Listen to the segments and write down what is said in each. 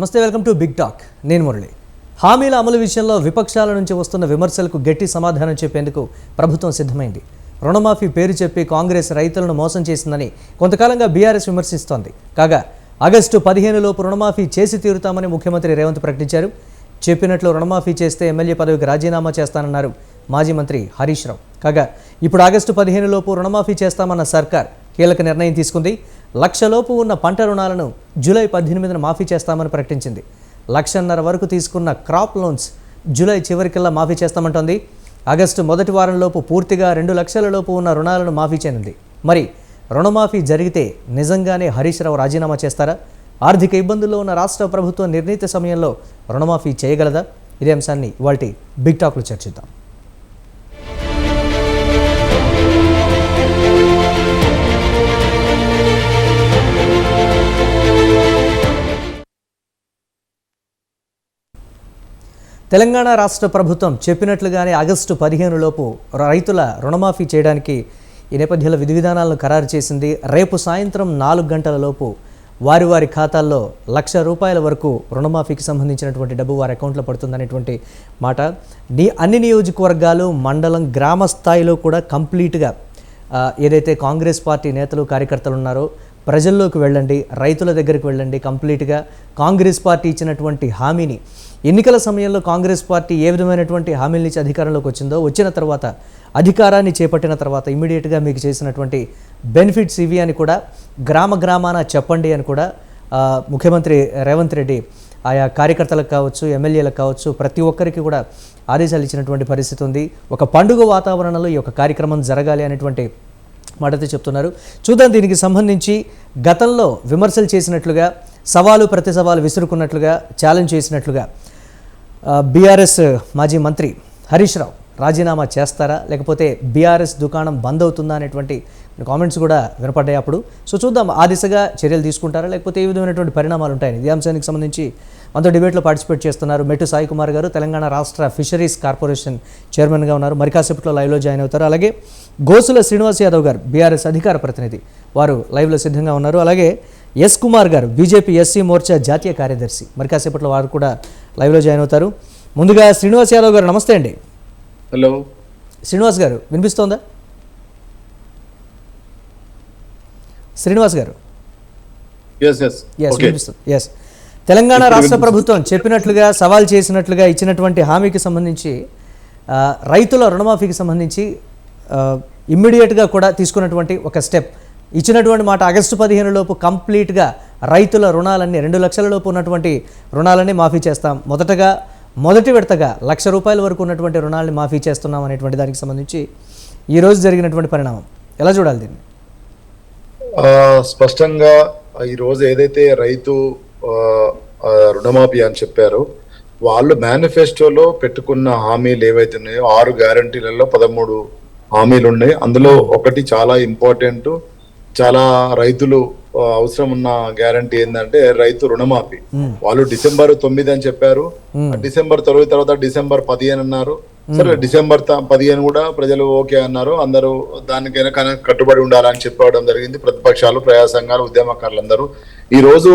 నమస్తే, welcome to big talk. నేను మురళి. హామీల అమలు విషయంలో విపక్షాల నుంచి వస్తున్న విమర్శలకు గట్టి సమాధానం చెప్పేందుకు ప్రభుత్వం సిద్ధమైంది. రుణమాఫీ పేరు చెప్పి కాంగ్రెస్ రైతులను మోసం చేసిందని కొంతకాలంగా బీఆర్ఎస్ విమర్శిస్తోంది. కాగా ఆగస్టు 15 లోపు రుణమాఫీ చేసి తీరుతామని ముఖ్యమంత్రి రేవంత్ ప్రకటించారు. చెప్పినట్లు రుణమాఫీ చేస్తే ఎమ్మెల్యే పదవికి రాజీనామా చేస్తానన్నారు మాజీ మంత్రి హరీష్ రావు. కాగా ఇప్పుడు ఆగస్టు 15 లోపు రుణమాఫీ చేస్తామన్న సర్కార్ కీలక నిర్ణయం తీసుకుంది. 1,00,000 లోపు ఉన్న పంట రుణాలను జూలై 18న మాఫీ చేస్తామని ప్రకటించింది. 1,50,000 వరకు తీసుకున్న క్రాప్ లోన్స్ జూలై చివరికల్లా మాఫీ చేస్తామంటోంది. ఆగస్టు మొదటి వారంలోపు పూర్తిగా 2,00,000 లోపు ఉన్న రుణాలను మాఫీ చేయనుంది. మరి రుణమాఫీ జరిగితే నిజంగానే హరీష్ రావు రాజీనామా చేస్తారా? ఆర్థిక ఇబ్బందుల్లో ఉన్న రాష్ట్ర ప్రభుత్వం నిర్ణీత సమయంలో రుణమాఫీ చేయగలదా? ఇదే అంశాన్ని ఇవాల్టి బిగ్ టాక్లో చర్చిద్దాం. తెలంగాణ రాష్ట్ర ప్రభుత్వం చెప్పినట్లుగానే ఆగస్టు 15 లోపు రైతుల రుణమాఫీ చేయడానికి ఈ నేపథ్యంలో విధి విధానాలను ఖరారు చేసింది. రేపు సాయంత్రం 4 గంటల లోపు వారి ఖాతాల్లో ₹1,00,000 వరకు రుణమాఫీకి సంబంధించినటువంటి డబ్బు వారి అకౌంట్లో పడుతుందనేటువంటి మాట. అన్ని నియోజకవర్గాలు, మండలం, గ్రామ స్థాయిలో కూడా కంప్లీట్గా ఏదైతే కాంగ్రెస్ పార్టీ నేతలు, కార్యకర్తలు ఉన్నారో ప్రజల్లోకి వెళ్ళండి, రైతుల దగ్గరికి వెళ్ళండి. కంప్లీట్గా కాంగ్రెస్ పార్టీ ఇచ్చినటువంటి హామీని, ఎన్నికల సమయంలో కాంగ్రెస్ పార్టీ ఏ విధమైనటువంటి హామీల నుంచి అధికారంలోకి వచ్చిందో, వచ్చిన తర్వాత అధికారాన్ని చేపట్టిన తర్వాత ఇమ్మీడియట్గా మీకు చేసినటువంటి బెనిఫిట్స్ ఇవి అని కూడా గ్రామాన చెప్పండి అని కూడా ముఖ్యమంత్రి రేవంత్ రెడ్డి ఆయా కార్యకర్తలకు కావచ్చు, ఎమ్మెల్యేలకు కావచ్చు, ప్రతి ఒక్కరికి కూడా ఆదేశాలు ఇచ్చినటువంటి పరిస్థితి ఉంది. ఒక పండుగ వాతావరణంలో ఈ యొక్క కార్యక్రమం జరగాలి అనేటువంటి మాటతో చెప్తున్నారు. చూద్దాం, దీనికి సంబంధించి గతంలో విమర్శలు చేసినట్లుగా, సవాలు ప్రతి సవాలు విసురుకున్నట్లుగా, ఛాలెంజ్ చేసినట్లుగా బీఆర్ఎస్ మాజీ మంత్రి హరీష్ రావు రాజీనామా చేస్తారా, లేకపోతే బీఆర్ఎస్ దుకాణం బంద్ అవుతుందా అనేటువంటి కామెంట్స్ కూడా వినపడ్డాయి అప్పుడు. సో చూద్దాం, ఆ దిశగా చర్యలు తీసుకుంటారా, లేకపోతే ఏ విధమైనటువంటి పరిణామాలు ఉంటాయని. ఈ అంశానికి సంబంధించి మనతో డిబేట్లో పార్టిసిపేట్ చేస్తున్నారు మెట్టు సాయి కుమార్ గారు, తెలంగాణ రాష్ట్ర ఫిషరీస్ కార్పొరేషన్ చైర్మన్గా ఉన్నారు. మరి కాసేపట్లో లైవ్లో జాయిన్ అవుతారు. అలాగే గోసుల శ్రీనివాస్ యాదవ్ గారు, బీఆర్ఎస్ అధికార ప్రతినిధి, వారు లైవ్లో సిద్ధంగా ఉన్నారు. అలాగే ఎస్ కుమార్ గారు, బీజేపీ ఎస్సీ మోర్చా జాతీయ కార్యదర్శి, మరి కాసేపట్లో వారు కూడా లైవ్లో జాయిన్ అవుతారు. ముందుగా శ్రీనివాస్ యాదవ్ గారు, నమస్తే అండి. హలో శ్రీనివాస్ గారు, వినిపిస్తోందా? శ్రీనివాస్ గారు, వినిపిస్తుంది. ఎస్, తెలంగాణ రాష్ట్ర ప్రభుత్వం చెప్పినట్లుగా, సవాల్ చేసినట్లుగా ఇచ్చినటువంటి హామీకి సంబంధించి, రైతుల రుణమాఫీకి సంబంధించి ఇమ్మీడియట్గా కూడా తీసుకున్నటువంటి ఒక స్టెప్ ఇచ్చినటువంటి మాట, ఆగస్టు 15 లోపు కంప్లీట్గా రైతుల రుణాలన్నీ, 2,00,000 లోపు ఉన్నటువంటి రుణాలన్నీ మాఫీ చేస్తాం. మొదటి విడతగా ₹1,00,000 వరకు ఉన్నటువంటి రుణాలని మాఫీ చేస్తున్నాం అనేటువంటి దానికి సంబంధించి ఈరోజు జరిగినటువంటి పరిణామం ఎలా చూడాలి దీన్ని? స్పష్టంగా ఈరోజు ఏదైతే రైతు రుణమాఫీ అని చెప్పారో, వాళ్ళు మేనిఫెస్టోలో పెట్టుకున్న హామీలు ఏవైతే ఉన్నాయో 6 గ్యారంటీలలో 13 హామీలు ఉన్నాయి. అందులో ఒకటి చాలా ఇంపార్టెంట్, చాలా రైతులు అవసరం ఉన్న గ్యారంటీ ఏంటంటే రైతు రుణమాఫీ. వాళ్ళు డిసెంబర్ 9 అని చెప్పారు, డిసెంబర్ తర్వాత డిసెంబర్ 15 అన్నారు. సరే, డిసెంబర్ 15 కూడా ప్రజలు ఓకే అన్నారు. అందరూ దానికైనా కట్టుబడి ఉండాలని చెప్పడం జరిగింది. ప్రతిపక్షాలు, ప్రజా సంఘాలు, ఉద్యమకారులు అందరూ ఈ రోజు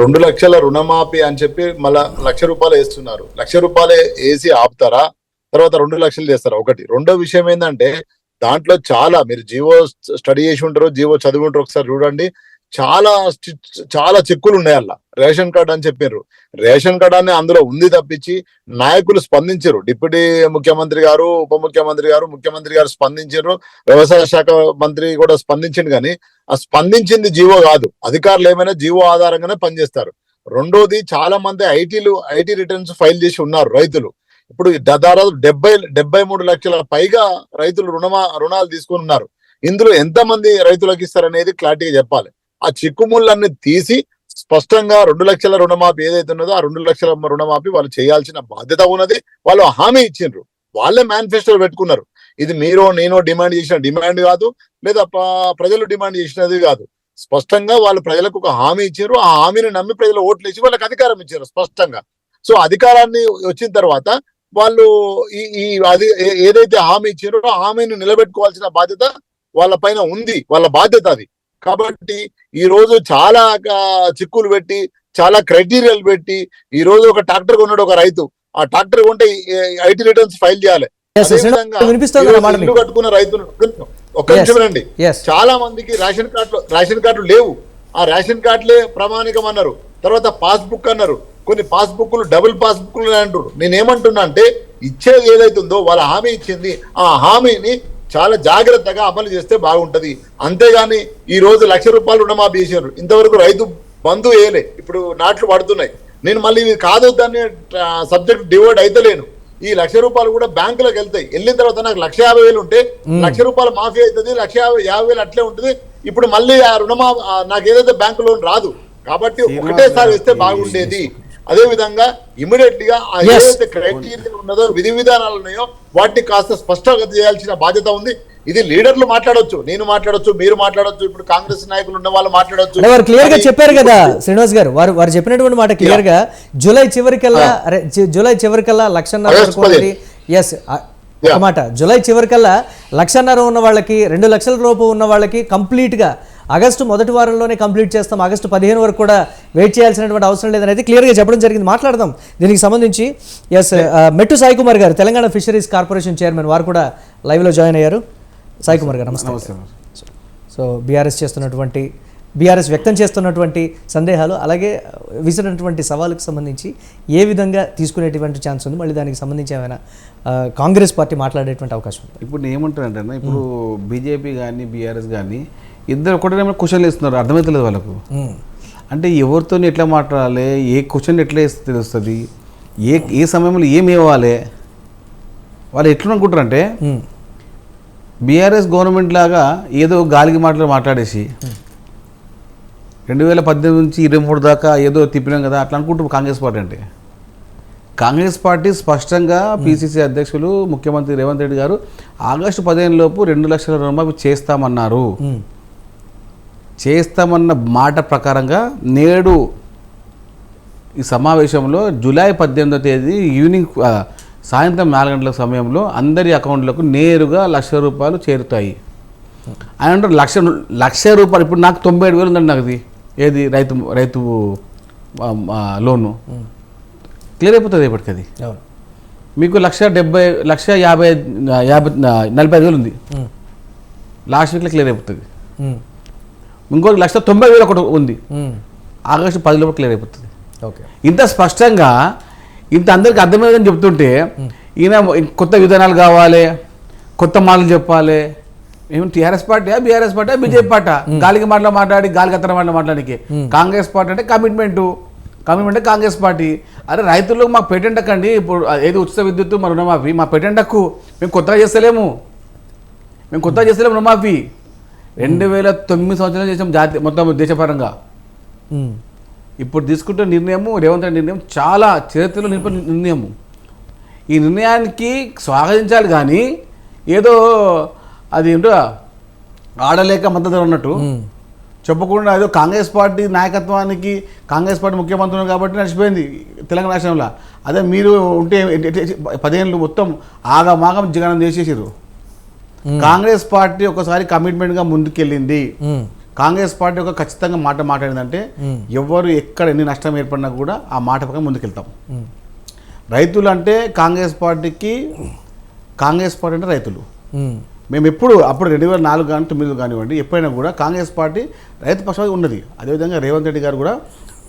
2,00,000 రుణమాఫీ అని చెప్పి మళ్ళా ₹1,00,000 వేస్తున్నారు. ₹1,00,000 వేసి ఆపుతారా? తర్వాత 2,00,000 చేస్తారా? ఒకటి. రెండో విషయం ఏంటంటే, దాంట్లో చాలా, మీరు జీవో స్టడీ చేసి ఉంటారు, జీవో చదివి ఉంటారు, ఒకసారి చూడండి. చాలా చిక్కులు ఉన్నాయి అలా. రేషన్ కార్డు అని చెప్పారు, రేషన్ కార్డు అని అందులో ఉంది తప్పించి నాయకులు స్పందించారు. డిప్యూటీ ముఖ్యమంత్రి గారు, ఉప ముఖ్యమంత్రి గారు, ముఖ్యమంత్రి గారు స్పందించారు, వ్యవసాయ శాఖ మంత్రి కూడా స్పందించింది. కానీ ఆ స్పందించింది జీవో కాదు. అధికారులు ఏమైనా జీవో ఆధారంగానే పనిచేస్తారు. రెండోది, చాలా మంది ఐటీ రిటర్న్స్ ఫైల్ చేసి ఉన్నారు రైతులు. ఇప్పుడు దాదాపు 73 లక్షల పైగా రైతులు రుణాలు తీసుకుని ఉన్నారు. ఇందులో ఎంతమంది రైతులకు ఇస్తారనేది క్లారిటీగా చెప్పాలి. ఆ చిక్కుముళ్ళన్ని తీసి స్పష్టంగా 2,00,000 రుణమాఫీ ఏదైతే ఉన్నదో ఆ 2,00,000 రుణమాఫీ వాళ్ళు చేయాల్సిన బాధ్యత ఉన్నది. వాళ్ళు హామీ ఇచ్చిండ్రు, వాళ్ళే మేనిఫెస్టోలో పెట్టుకున్నారు. ఇది మీరు నేను డిమాండ్ చేసిన డిమాండ్ కాదు, లేదా ప్రజలు డిమాండ్ చేసినది కాదు. స్పష్టంగా వాళ్ళు ప్రజలకు ఒక హామీ ఇచ్చారు. ఆ హామీని నమ్మి ప్రజలు ఓట్లు ఇచ్చి వాళ్ళకి అధికారం ఇచ్చారు స్పష్టంగా. సో అధికారాన్ని వచ్చిన తర్వాత వాళ్ళు అది ఏదైతే హామీ ఇచ్చారో ఆ హామీని నిలబెట్టుకోవాల్సిన బాధ్యత వాళ్ళ పైన ఉంది, వాళ్ళ బాధ్యత అది. కాబట్టి ఈ రోజు చాలా చిక్కులు పెట్టి చాలా క్రైటీరియాలు పెట్టి ఈ రోజు ఒక ట్రాక్టర్ కొన్నాడు ఒక రైతు, ఆ ట్రాక్టర్ కొంటే ఐటీ రిటర్న్స్ ఫైల్ చేయాలి. Yes, yes. అదేవిధంగా వినిపిస్తోంది ఈరోజు అన్నమాట ఇల్లు మీకు. కట్టుకున్న రైతులు ఒక్క Yes. నిమిషం రండి, Yes. చాలా మందికి రేషన్ కార్డులు లేవు. ఆ రేషన్ కార్డులే ప్రామాణికం అన్నారు, తర్వాత పాస్బుక్ అన్నారు, కొన్ని పాస్బుక్లు డబుల్ పాస్బుక్లు అంటారు. నేనేమంటున్నా అంటే ఇచ్చేది ఏదైతుందో వాళ్ళ హామీ ఇచ్చింది, ఆ హామీని చాలా జాగ్రత్తగా అమలు చేస్తే బాగుంటది. అంతేగాని ఈ రోజు ₹1,00,000 రుణమాఫీ చేశారు, ఇంతవరకు రైతు బంధు వేయలే, ఇప్పుడు నాట్లు పడుతున్నాయి. నేను మళ్ళీ ఇది కాదు దాన్ని సబ్జెక్ట్ డివైడ్ అయితలేను. ఈ ₹1,00,000 కూడా బ్యాంకులకు వెళ్తాయి, వెళ్ళిన తర్వాత నాకు ₹1,50,000 ఉంటే ₹1,00,000 మాఫీ అవుతుంది, ₹50,000 అట్లే ఉంటుంది. ఇప్పుడు మళ్ళీ ఆ నాకు ఏదైతే బ్యాంకు లోన్ రాదు కాబట్టి ఒకటేసారి వేస్తే బాగుండేది. అదే విధంగా ఇమీడియట్ గా ఏదైతే క్రైటీరియా ఉన్నదో, విధి విధానాలు ఉన్నాయో వాటిని కాస్త స్పష్టంగా చేయాల్సిన బాధ్యత ఉంది. ఇది లీడర్లు మాట్లాడొచ్చు, నేను మాట్లాడొచ్చు, మీరు మాట్లాడొచ్చు, ఇప్పుడు కాంగ్రెస్ నాయకులు ఉన్న వాళ్ళు మాట్లాడొచ్చు. వారు క్లియర్ గా చెప్పారు కదా శ్రీనివాస్ గారు, వారు చెప్పినటువంటి మాట క్లియర్ గా జూలై చివరికల్లా ₹1,50,000 ఎస్ అన్నమాట. జూలై చివరికల్లా ₹1,50,000 ఉన్న వాళ్ళకి, ₹2,00,000 ఉన్న వాళ్ళకి కంప్లీట్ గా ఆగస్టు మొదటి వారంలోనే కంప్లీట్ చేస్తాం, ఆగస్టు 15 వరకు కూడా వెయిట్ చేయాల్సినటువంటి అవసరం లేదనేది క్లియర్గా చెప్పడం జరిగింది. మాట్లాడదాం దీనికి సంబంధించి. ఎస్, మెట్టు సాయి కుమార్ గారు తెలంగాణ ఫిషరీస్ కార్పొరేషన్ చైర్మన్, వారు కూడా లైవ్లో జాయిన్ అయ్యారు. సాయి కుమార్ గారు నమస్తే. సో బీఆర్ఎస్ వ్యక్తం చేస్తున్నటువంటి సందేహాలు, అలాగే విసిరినటువంటి సవాలుకు సంబంధించి ఏ విధంగా తీసుకునేటువంటి ఛాన్స్ ఉంది, మళ్ళీ దానికి సంబంధించి ఏమైనా కాంగ్రెస్ పార్టీ మాట్లాడేటువంటి అవకాశం ఉంది? ఇప్పుడు నేను ఏమంటానంటే, ఇప్పుడు బీజేపీ కానీ బీఆర్ఎస్ కానీ ఇద్దరు ఒకటే క్వశ్చన్లు ఇస్తున్నారు, అర్థమవుతలేదు వాళ్ళకు. అంటే ఎవరితో ఎట్లా మాట్లాడాలి, ఏ క్వశ్చన్ ఎట్లా వేస్తే తెలుస్తుంది, ఏ సమయంలో ఏమి ఇవ్వాలి, వాళ్ళు ఎట్లనుకుంటారంటే బీఆర్ఎస్ గవర్నమెంట్ లాగా ఏదో గాలికి మాట్లాడేసి 2018 నుంచి 23 దాకా ఏదో తిప్పినాం కదా అట్లా అనుకుంటారు కాంగ్రెస్ పార్టీ. అంటే కాంగ్రెస్ పార్టీ స్పష్టంగా పిసిసి అధ్యక్షులు ముఖ్యమంత్రి రేవంత్ రెడ్డి గారు ఆగస్టు 15 లోపు ₹2,00,000 రుణమాఫీ చేస్తామన్న మాట ప్రకారంగా నేడు ఈ సమావేశంలో జూలై 18వ తేదీ ఈవినింగ్ సాయంత్రం 4 గంటల సమయంలో అందరి అకౌంట్లకు నేరుగా ₹1,00,000 చేరుతాయి. ఆయన అంటారు ₹1,00,000. ఇప్పుడు నాకు 97,000 ఉందండి, నాకు ఏది రైతు లోను క్లియర్ అయిపోతుంది ఇప్పటికి. అది మీకు 1,45,000 ఉంది, లాస్ట్ వీక్లో క్లియర్ అయిపోతుంది. ఇంకొక 1,90,000 ఒకటి ఉంది, ఆగస్టు 10 లోపు క్లియర్ అయిపోతుంది. ఇంత స్పష్టంగా ఇంత అందరికి అర్థమయ్యేదని చెప్తుంటే ఈయన కొత్త విధానాలు కావాలి, కొత్త మాటలు చెప్పాలి. మేము TRS party, BRS party, BJP party, గాలికి మాట్లాడి గాలికి అత్తర మాట్లాడానికి. కాంగ్రెస్ పార్టీ అంటే కమిట్మెంట్ కాంగ్రెస్ పార్టీ. అరే రైతులకు మాకు పేటెంట్ హక్కండి, ఇప్పుడు ఏది ఉచిత విద్యుత్తు మా రుణమాఫీ మా పేటెంట్ హక్కు, మేము కొత్తగా చేస్తలేము రుణమాఫీ. 2009 సంవత్సరాలు చేసాం మొత్తం దేశపరంగా. ఇప్పుడు తీసుకుంటున్న నిర్ణయము, రేవంత్ రెడ్డి నిర్ణయం చాలా చరిత్రలో నిలిపిన నిర్ణయము. ఈ నిర్ణయానికి స్వాగతించాలి కానీ ఏదో అది ఏంటో ఆడలేక మద్దతు అన్నట్టు చెప్పకుండా ఏదో కాంగ్రెస్ పార్టీ నాయకత్వానికి, కాంగ్రెస్ పార్టీ ముఖ్యమంత్రి కాబట్టి నడిచిపోయింది తెలంగాణ రాష్ట్రంలో. అదే మీరు ఉంటే 10 ఏళ్ళు మొత్తం ఆగమాగం జగనం చేసేసారు. కాంగ్రెస్ పార్టీ ఒకసారి కమిట్మెంట్గా ముందుకెళ్ళింది, కాంగ్రెస్ పార్టీ ఒక ఖచ్చితంగా మాట మాట్లాడిందంటే ఎవరు ఎక్కడ ఎన్ని నష్టం ఏర్పడినా కూడా ఆ మాట పక్కన ముందుకెళ్తాం. రైతులు అంటే కాంగ్రెస్ పార్టీ అంటే రైతులు. మేము ఎప్పుడు అప్పుడు 2004 కానీ 2009 కానివ్వండి, ఎప్పుడైనా కూడా కాంగ్రెస్ పార్టీ రైతు పక్షానికి ఉన్నది. అదేవిధంగా రేవంత్ రెడ్డి గారు కూడా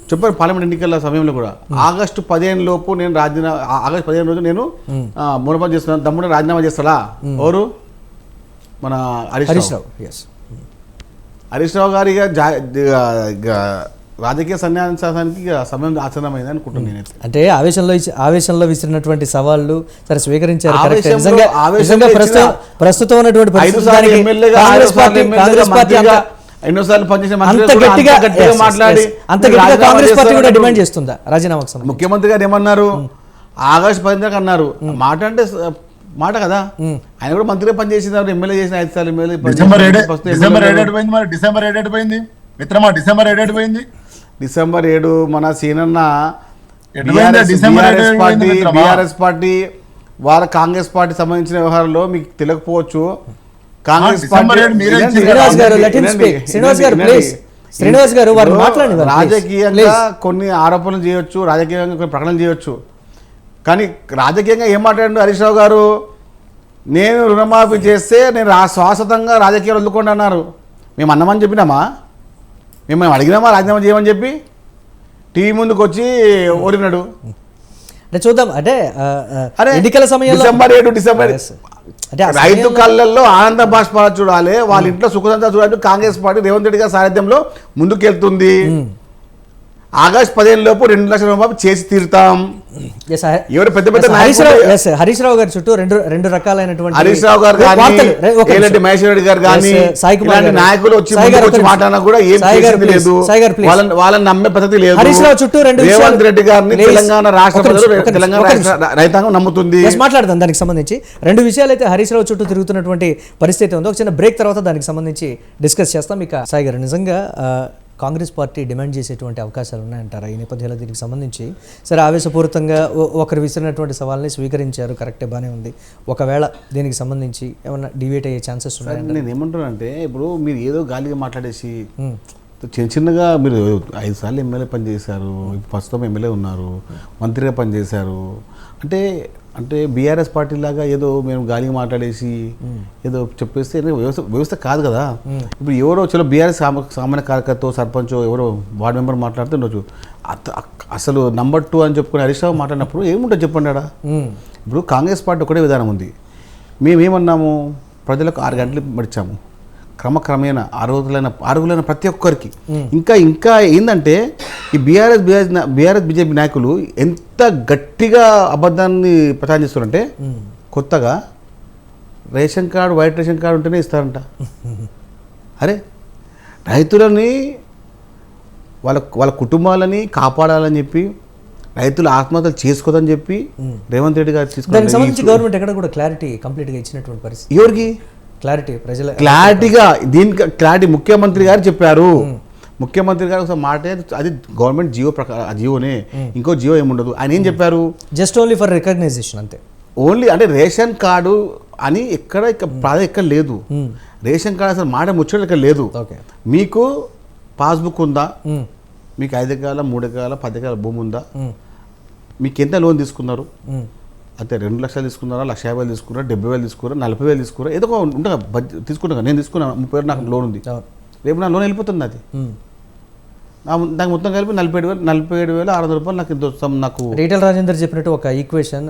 చెప్పారు పార్లమెంట్ ఎన్నికల సమయంలో కూడా, ఆగస్టు 15 లోపు నేను ఆగస్టు 15 రోజు నేను మూలపని చేస్తున్నాను, తమ్ముడు రాజీనామా చేస్తాడా ఎవరు, మన హరీష్ రావు గారి రాజకీయ సన్యాసానికి సమయం ఆసన్నమైంది అనుకుంటున్నాను నేను. అంటే ఆవేశంలో విసిరినటువంటి సవాళ్ళు సరే స్వీకరించారు. ప్రస్తుతం ఉన్నటువంటి డిమాండ్ చేస్తుందా రాజీనామాకు? ముఖ్యమంత్రి గారు ఏమన్నారు, ఆగస్టు 10 దాకా అన్నారు. మాట అంటే మాట కదా, ఆయన కూడా మంత్రిగా పనిచేసినారు, ఎమ్మెల్యే చేసిన 5 సార్లు ఎమ్మెల్యే. డిసెంబర్ 7 మన సీనన్న బీఆర్ఎస్ పార్టీ వాళ్ళ కాంగ్రెస్ పార్టీ సంబంధించిన వ్యవహారంలో మీకు తెలియకపోవచ్చు. కాంగ్రెస్ పార్టీ శ్రీనివాస్ గారు వారు మాట్లాడండి. రాజకీయంగా కొన్ని ఆరోపణలు చేయొచ్చు, రాజకీయంగా కొన్ని ప్రకటనలు చేయొచ్చు, కానీ రాజకీయంగా ఏం మాట్లాడండి హరీష్ రావు గారు? నేను రుణమాఫీ చేస్తే నేను శాశ్వతంగా రాజకీయాలు వదులుకోండి అన్నారు. మేము అన్నమని చెప్పినామా? మేము అడిగినామా రాజీనామా చేయమని చెప్పి? టీవీ ముందుకు వచ్చి ఓడినాడు. అంటే చూద్దాం, అంటే ఎన్నికల సమయంలో డిసెంబర్ 7 అంటే రైతు కళ్ళల్లో ఆనంద బాష్పాలు చూడాలి, వాళ్ళ ఇంట్లో సుఖదంతా చూడాలి. కాంగ్రెస్ పార్టీ రేవంత్ రెడ్డి గారి సారథ్యంలో ముందుకెళ్తుంది. ఆగస్టు 15 లోపు 2 లక్షల రూపాయలు చేసి తీరుతాం. ఎవరు పెద్ద పెద్ద హరీష్ రావు గారి చుట్టూ రెండు రకాలైనటువంటి హరీష్ రావు గారు కానీ మహేశ్వర రెడ్డి గారు కానీ ఇలాంటి నాయకులు వచ్చి మాట్లాడినా కూడా ఏం లేదు, వాళ్ళని నమ్మే పద్ధతి లేదు. హరీష్ రావు చుట్టూ రేవంత్ రెడ్డి గారిని తెలంగాణ రాష్ట్ర ప్రజలు, తెలంగాణ రైతాంగం నమ్ముతుంది. మాట్లాడదాం దానికి సంబంధించి. రెండు విషయాలు అయితే హరీష్ రావు చుట్టూ తిరుగుతున్నటువంటి పరిస్థితి ఉంది. ఒక చిన్న బ్రేక్ తర్వాత దానికి సంబంధించి డిస్కస్ చేస్తాం. ఇక సాయి గారు, నిజంగా కాంగ్రెస్ పార్టీ డిమాండ్ చేసేటువంటి అవకాశాలు ఉన్నాయంటారా ఈ నేపథ్యంలో? దీనికి సంబంధించి సరే, ఆవేశపూరితంగా ఒకరు విసిరినటువంటి సవాల్ని స్వీకరించారు, కరెక్టే, బాగానే ఉంది. ఒకవేళ దీనికి సంబంధించి ఏమన్నా డివేట్ అయ్యే ఛాన్సెస్ ఉన్నాయి? నేను ఏమంటున్నానంటే, ఇప్పుడు మీరు ఏదో గాలిగా మాట్లాడేసి చిన్నగా మీరు 5 సార్లు ఎమ్మెల్యే పనిచేశారు, ప్రస్తుతం ఎమ్మెల్యే ఉన్నారు, మంత్రిగా పనిచేశారు, అంటే బీఆర్ఎస్ పార్టీ లాగా ఏదో మేము గాలిగా మాట్లాడేసి ఏదో చెప్పేస్తే వ్యవస్థ కాదు కదా. ఇప్పుడు ఎవరో చలో బీఆర్ఎస్ సామాన్య కార్యకర్త, సర్పంచ్, ఎవరో వార్డు మెంబర్ మాట్లాడుతుండొచ్చు. అసలు నంబర్ 2 అని చెప్పుకుని హరీష్ రావు మాట్లాడినప్పుడు ఏముంటుంది చెప్పండి ఆడ? ఇప్పుడు కాంగ్రెస్ పార్టీ ఒకటే విధానం ఉంది. మేమేమన్నాము? ప్రజలకు 6 గంటలు మడిచాము, క్రమక్రమేణా అర్హులైన ప్రతి ఒక్కరికి. ఇంకా ఏంటంటే ఈ బీఆర్ఎస్ బీజేపీ నాయకులు ఎంత గట్టిగా అబద్ధాన్ని ప్రచారం చేస్తారంటే, కొత్తగా ration card, white ration card ఉంటేనే ఇస్తారంట. అరే, రైతులని వాళ్ళ కుటుంబాలని కాపాడాలని చెప్పి, రైతులు ఆత్మహత్యలు చేసుకోదని చెప్పి రేవంత్ రెడ్డి గారు తీసుకున్నారు. గవర్నమెంట్ ఎక్కడ కూడా క్లారిటీ కంప్లీట్గా ఇచ్చినటువంటి పరిస్థితి. ఎవరికి క్లారిటీగా దీనికి క్లారిటీ ముఖ్యమంత్రి గారు చెప్పారు. ముఖ్యమంత్రి గారు ఒకసారి మాట, అది గవర్నమెంట్ జియో జియోనే, ఇంకో జియో ఏముండదు. ఆయన ఏం చెప్పారు? జస్ట్ ఓన్లీ ఫర్ రికగ్నైజేషన్, అంతే. ఓన్లీ అంటే రేషన్ కార్డు అని ఎక్కడ లేదు. రేషన్ కార్డు అసలు మాట ముచ్చట ఇక్కడ లేదు. మీకు పాస్బుక్ ఉందా? మీకు 5 ఎకరాల 3 ఎకరాల 10 ఎకరాల భూమి ఉందా? మీకు ఎంత లోన్ తీసుకున్నారు? అయితే 2 లక్షలు తీసుకున్నారా, 1,50,000 తీసుకున్నారా, 70,000 తీసుకున్నారా, 40,000 తీసుకున్నారా, ఏదో ఉంటుంది బడ్జెట్ తీసుకుంటా. నేను తీసుకున్నా 30,000, నాకు లోన్ ఉంది, రేపు నా లోన్ వెళ్ళిపోతుంది. అది దానికి మొత్తం కలిపి 47,600 రూపాయలు నాకు రీటైల్ రాజేందర్ చెప్పినట్టు ఒక ఈక్వేషన్.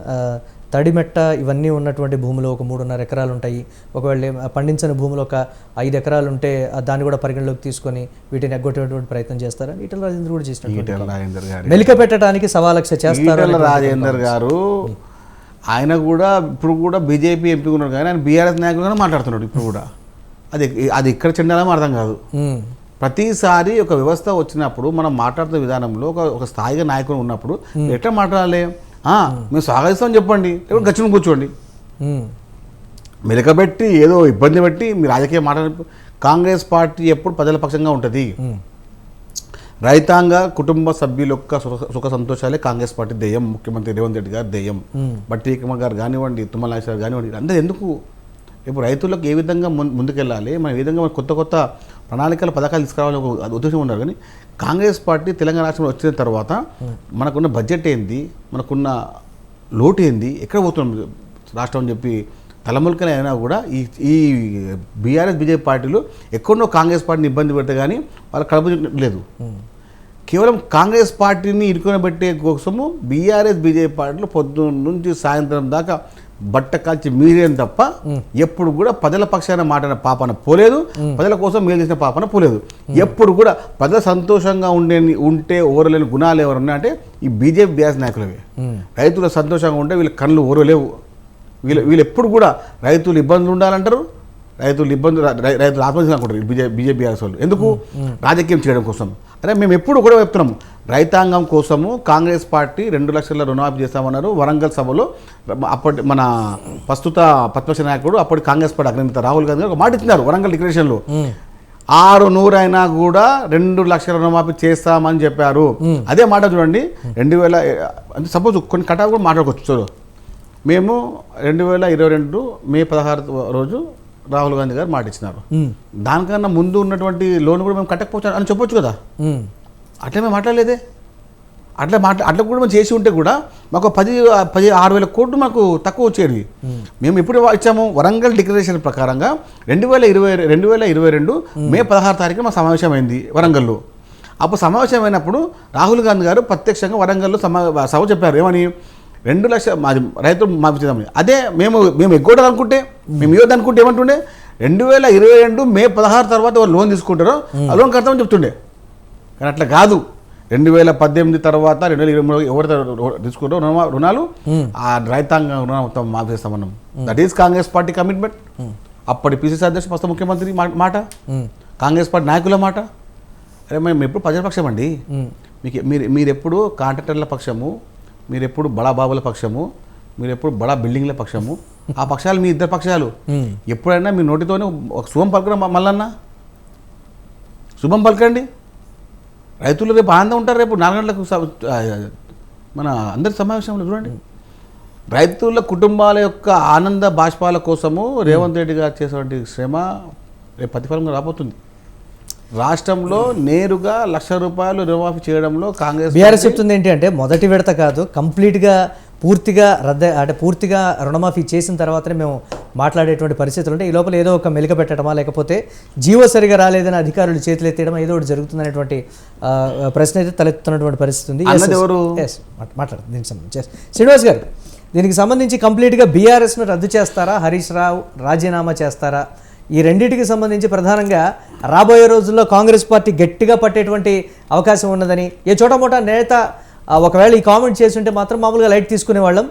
తడిమెట్ట ఇవన్నీ ఉన్నటువంటి భూములు ఒక 3.5 ఎకరాలు ఉంటాయి. ఒకవేళ పండించిన భూములు ఒక 5 ఎకరాలు ఉంటే దాన్ని కూడా పరిగణలోకి తీసుకొని వీటిని ఎగ్గొట్టేటువంటి ప్రయత్నం చేస్తారని ఈటెల రాజేందర్ కూడా చేసినట్టు మెలిక పెట్టడానికి 1,00,000 చేస్తారు. రాజేందర్ గారు ఆయన కూడా ఇప్పుడు కూడా బీజేపీ ఎంపీ ఉన్నాడు, కానీ ఆయన బీఆర్ఎస్ నాయకులుగానే మాట్లాడుతున్నాడు ఇప్పుడు కూడా. అది ఇక్కడ చెందాలని అర్థం కాదు. ప్రతిసారి ఒక వ్యవస్థ వచ్చినప్పుడు మనం మాట్లాడుతున్న విధానంలో ఒక స్థాయిగా నాయకులు ఉన్నప్పుడు ఎట్లా మాట్లాడాలి? మేము స్వాగతిస్తామని చెప్పండి, లేకపోతే గచ్చును కూర్చోండి. మెలకబెట్టి ఏదో ఇబ్బంది పెట్టి మీ రాజకీయ మాట్లాడ. కాంగ్రెస్ పార్టీ ఎప్పుడు ప్రజల పక్షంగా ఉంటుంది. రైతాంగ కుటుంబ సభ్యుల యొక్క సుఖ సంతోషాలే కాంగ్రెస్ పార్టీ ధ్యేయం, ముఖ్యమంత్రి రేవంత్ రెడ్డి గారి ధ్యేయం, బట్టి విక్రమార్క గారు కానివ్వండి, తుమ్మల నాగేశ్వర గారు కానివ్వండి. అందరూ ఎందుకు ఇప్పుడు రైతులకు ఏ విధంగా ముందుకెళ్ళాలి, మనం ఏ విధంగా కొత్త ప్రణాళికల పథకాలు తీసుకురావాలని ఒక ఉద్దేశం ఉన్నారు. కానీ కాంగ్రెస్ పార్టీ తెలంగాణ రాష్ట్రంలో వచ్చిన తర్వాత మనకున్న బడ్జెట్ ఏంది, మనకున్న లోటు ఏంది, ఎక్కడ పోతున్నాం రాష్ట్రం అని చెప్పి తలములకలు అయినా కూడా ఈ బీఆర్ఎస్ బీజేపీ పార్టీలు ఎక్కడో కాంగ్రెస్ పార్టీని ఇబ్బంది పెడితే కానీ వాళ్ళకి కలుపు లేదు. కేవలం కాంగ్రెస్ పార్టీని ఇరుకొని పెట్టే కోసము బీఆర్ఎస్ బీజేపీ పార్టీలు పొద్దున్న నుంచి సాయంత్రం దాకా బట్ట కాల్చి మీరేం తప్ప ఎప్పుడు కూడా ప్రజల పక్షాన మాట్లాడిన పాపన పోలేదు, ప్రజల కోసం మేలు చేసిన పాపన పోలేదు. ఎప్పుడు కూడా ప్రజల సంతోషంగా ఉంటే ఓరలేని గుణాలు ఎవరు ఉన్నాయంటే ఈ బీజేపీ బీఆర్ఎస్ నాయకులవే. రైతులు సంతోషంగా ఉంటే వీళ్ళ కళ్ళు ఓరలేవు. వీళ్ళు ఎప్పుడు కూడా రైతులు ఇబ్బందులు ఉండాలంటారు, రైతులు ఆత్మహత్య అనుకుంటారు బీజేపీ బీఆర్ఎస్ వాళ్ళు. ఎందుకు? రాజకీయం చేయడం కోసం. అరే మేము ఎప్పుడు కూడా చెప్తున్నాము, రైతాంగం కోసము కాంగ్రెస్ పార్టీ 2 లక్షల రుణమాఫీ చేస్తామన్నారు. వరంగల్ సభలో అప్పటి మన ప్రస్తుత ప్రతిపక్ష నాయకుడు అప్పటి కాంగ్రెస్ పార్టీ అగ్రనేత రాహుల్ గాంధీ గారు ఒక మాట ఇచ్చినారు వరంగల్ డిక్లరేషన్లో. 600 అయినా కూడా 2 లక్షల రుణమాఫీ చేస్తామని చెప్పారు. అదే మాట చూడండి 2000 అంటే సపోజ్ కొన్ని కటాలు కూడా మాట్లాడుకోవచ్చు. మేము 2022 మే 16 రోజు రాహుల్ గాంధీ గారు మాట ఇచ్చినారు. దానికన్నా ముందు ఉన్నటువంటి లోన్ కూడా మేము కట్టకపోవచ్చు అని చెప్పొచ్చు కదా. అట్లా మేము మాట్లాడలేదే. అట్లా కూడా మేము చేసి ఉంటే కూడా మాకు 6,000 కోట్లు మాకు తక్కువ వచ్చేది. మేము ఎప్పుడు ఇచ్చాము? వరంగల్ డిక్లరేషన్ ప్రకారంగా 2022 మే 16 తారీఖున మా సమావేశం అయింది వరంగల్లో. అప్పుడు సమావేశం అయినప్పుడు రాహుల్ గాంధీ గారు ప్రత్యక్షంగా వరంగల్లో సభ చెప్పారు. ఏమని? 2 లక్షల మాది రైతులు మాపించేదామని. అదే మేము ఎగ్గొట్టాలనుకుంటే, మేము ఇవ్వద్దనుకుంటే ఏమంటుండే? 2022 మే 16 తర్వాత వాళ్ళు లోన్ తీసుకుంటారో ఆ లోన్ కడతామని చెప్తుండే. కానీ అట్లా కాదు. 2018 తర్వాత 2023 ఎవరైతే తీసుకుంటారో రుణాలు ఆ రైతాంగ రుణాలు మొత్తం మాఫీ. That is Congress party commitment. అప్పటి పిసిసి అధ్యక్షుడు, ప్రస్తుత ముఖ్యమంత్రి మాట, కాంగ్రెస్ పార్టీ నాయకుల మాట. అరే మేము ఎప్పుడు ప్రజాపక్షం అండి. మీరు ఎప్పుడు కాంట్రాక్టర్ల పక్షము, మీరు ఎప్పుడు బడా బాబుల పక్షము, మీరు ఎప్పుడు బడా బిల్డింగ్ల పక్షము. ఆ పక్షాలు మీ ఇద్దరు పక్షాలు. ఎప్పుడైనా మీ నోటితోనే ఒక శుభం పలకడం. మళ్ళన్నా శుభం పలకండి. రైతులు రేపు ఆనందం ఉంటారు. రేపు 4 గంటలకు మన అందరి సమావేశంలో చూడండి. రైతుల కుటుంబాల యొక్క ఆనంద బాష్పాల కోసము రేవంత్ రెడ్డి గారు చేసేటువంటి శ్రమ రేపు ప్రతిఫలంగా రాబోతుంది. రాష్ట్రంలో నేరుగా ₹1,00,000 రుణమాఫీ చేయడంలో కాంగ్రెస్ బీఆర్ఎస్ చెప్తుంది ఏంటి అంటే, మొదటి విడత కాదు, కంప్లీట్గా పూర్తిగా రుణమాఫీ చేసిన తర్వాతనే మేము మాట్లాడేటువంటి పరిస్థితులు ఉంటాయి. ఈ లోపల ఏదో ఒక మెలిక పెట్టడమా, లేకపోతే జీవో సరిగా రాలేదని అధికారులు చేతులు ఎత్తేయడం, ఏదో ఒకటి జరుగుతుందనేటువంటి ప్రశ్న అయితే తలెత్తుతున్నటువంటి పరిస్థితి ఉంది. మాట్లాడు దీనికి సంబంధించి శ్రీనివాస్ గారు, దీనికి సంబంధించి కంప్లీట్గా బీఆర్ఎస్ను రద్దు చేస్తారా, హరీష్ రావు రాజీనామా చేస్తారా? ఈ రెండింటికి సంబంధించి ప్రధానంగా రాబోయే రోజుల్లో కాంగ్రెస్ పార్టీ గట్టిగా పట్టేటువంటి అవకాశం ఉన్నదని ఏ చోటమోటా నేత ఒకవేళ ఈ కామెంట్ చేసి ఉంటే మాత్రం మామూలుగా లైట్ తీసుకునే వాళ్ళం.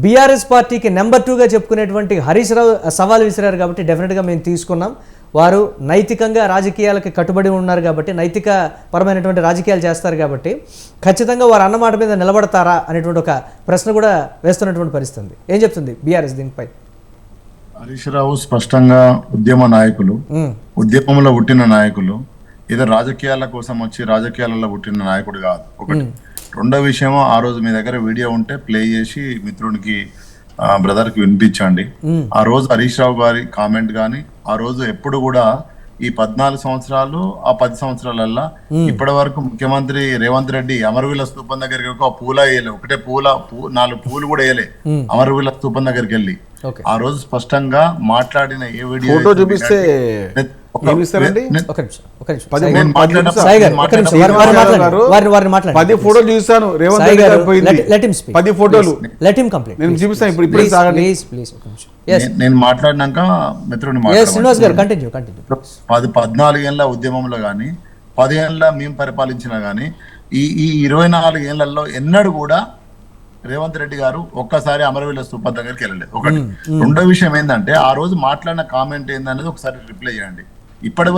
బీఆర్ఎస్ పార్టీకి నెంబర్ 2గా చెప్పుకునేటువంటి హరీష్ రావు సవాల్ విసిరారు కాబట్టి డెఫినెట్గా మేము తీసుకున్నాం. వారు నైతికంగా రాజకీయాలకి కట్టుబడి ఉన్నారు కాబట్టి, నైతిక పరమైనటువంటి రాజకీయాలు చేస్తారు కాబట్టి ఖచ్చితంగా వారు అన్నమాట మీద నిలబడతారా అనేటువంటి ఒక ప్రశ్న కూడా వేస్తున్నటువంటి పరిస్థితి ఉంది. ఏం చెప్తుంది బీఆర్ఎస్ దీనిపై? హరీష్ రావు స్పష్టంగా ఉద్యమ నాయకులు, ఉద్యమంలో పుట్టిన నాయకులు, ఏదో రాజకీయాల కోసం వచ్చి రాజకీయాలలో పుట్టిన నాయకుడు కాదు. ఒకటి. రెండో విషయము, ఆ రోజు మీ దగ్గర వీడియో ఉంటే ప్లే చేసి మిత్రునికి బ్రదర్ కి వినిపించండి. ఆ రోజు హరీష్ రావు గారి కామెంట్ గాని, ఆ రోజు ఎప్పుడు కూడా ఈ 14 సంవత్సరాలు, ఆ 10 సంవత్సరాలల్లా ఇప్పటి వరకు ముఖ్యమంత్రి రేవంత్ రెడ్డి అమరవీల స్తూపం దగ్గరికి ఒక పూల వేయలే, ఒకటే 4 పూలు కూడా వేయలే అమరవీల స్తూపం దగ్గరికి వెళ్ళి. ఆ రోజు స్పష్టంగా మాట్లాడిన ఏ వీడియో చూపిస్తే 10 ఫోటోలు చూస్తాను. రేవంత్ రెడ్డి గారు పోయింది 10 ఫోటోలు నేను చూపిస్తాను. ఇప్పుడు నేను మాట్లాడినాక మిత్రుని 14 ఏళ్ళ ఉద్యమంలో గానీ, 10 ఏళ్ళ మేము పరిపాలించినా గానీ, ఈ 24 ఏళ్లలో ఎన్నడూ కూడా రేవంత్ రెడ్డి గారు ఒక్కసారి అమరవీల స్తూపం దగ్గరికి వెళ్ళలేదు. ఒకటి. రెండో విషయం ఏంటంటే, ఆ రోజు మాట్లాడిన కామెంట్ ఏందనేది ఒకసారి రిప్లై చేయండి. ఇప్పటి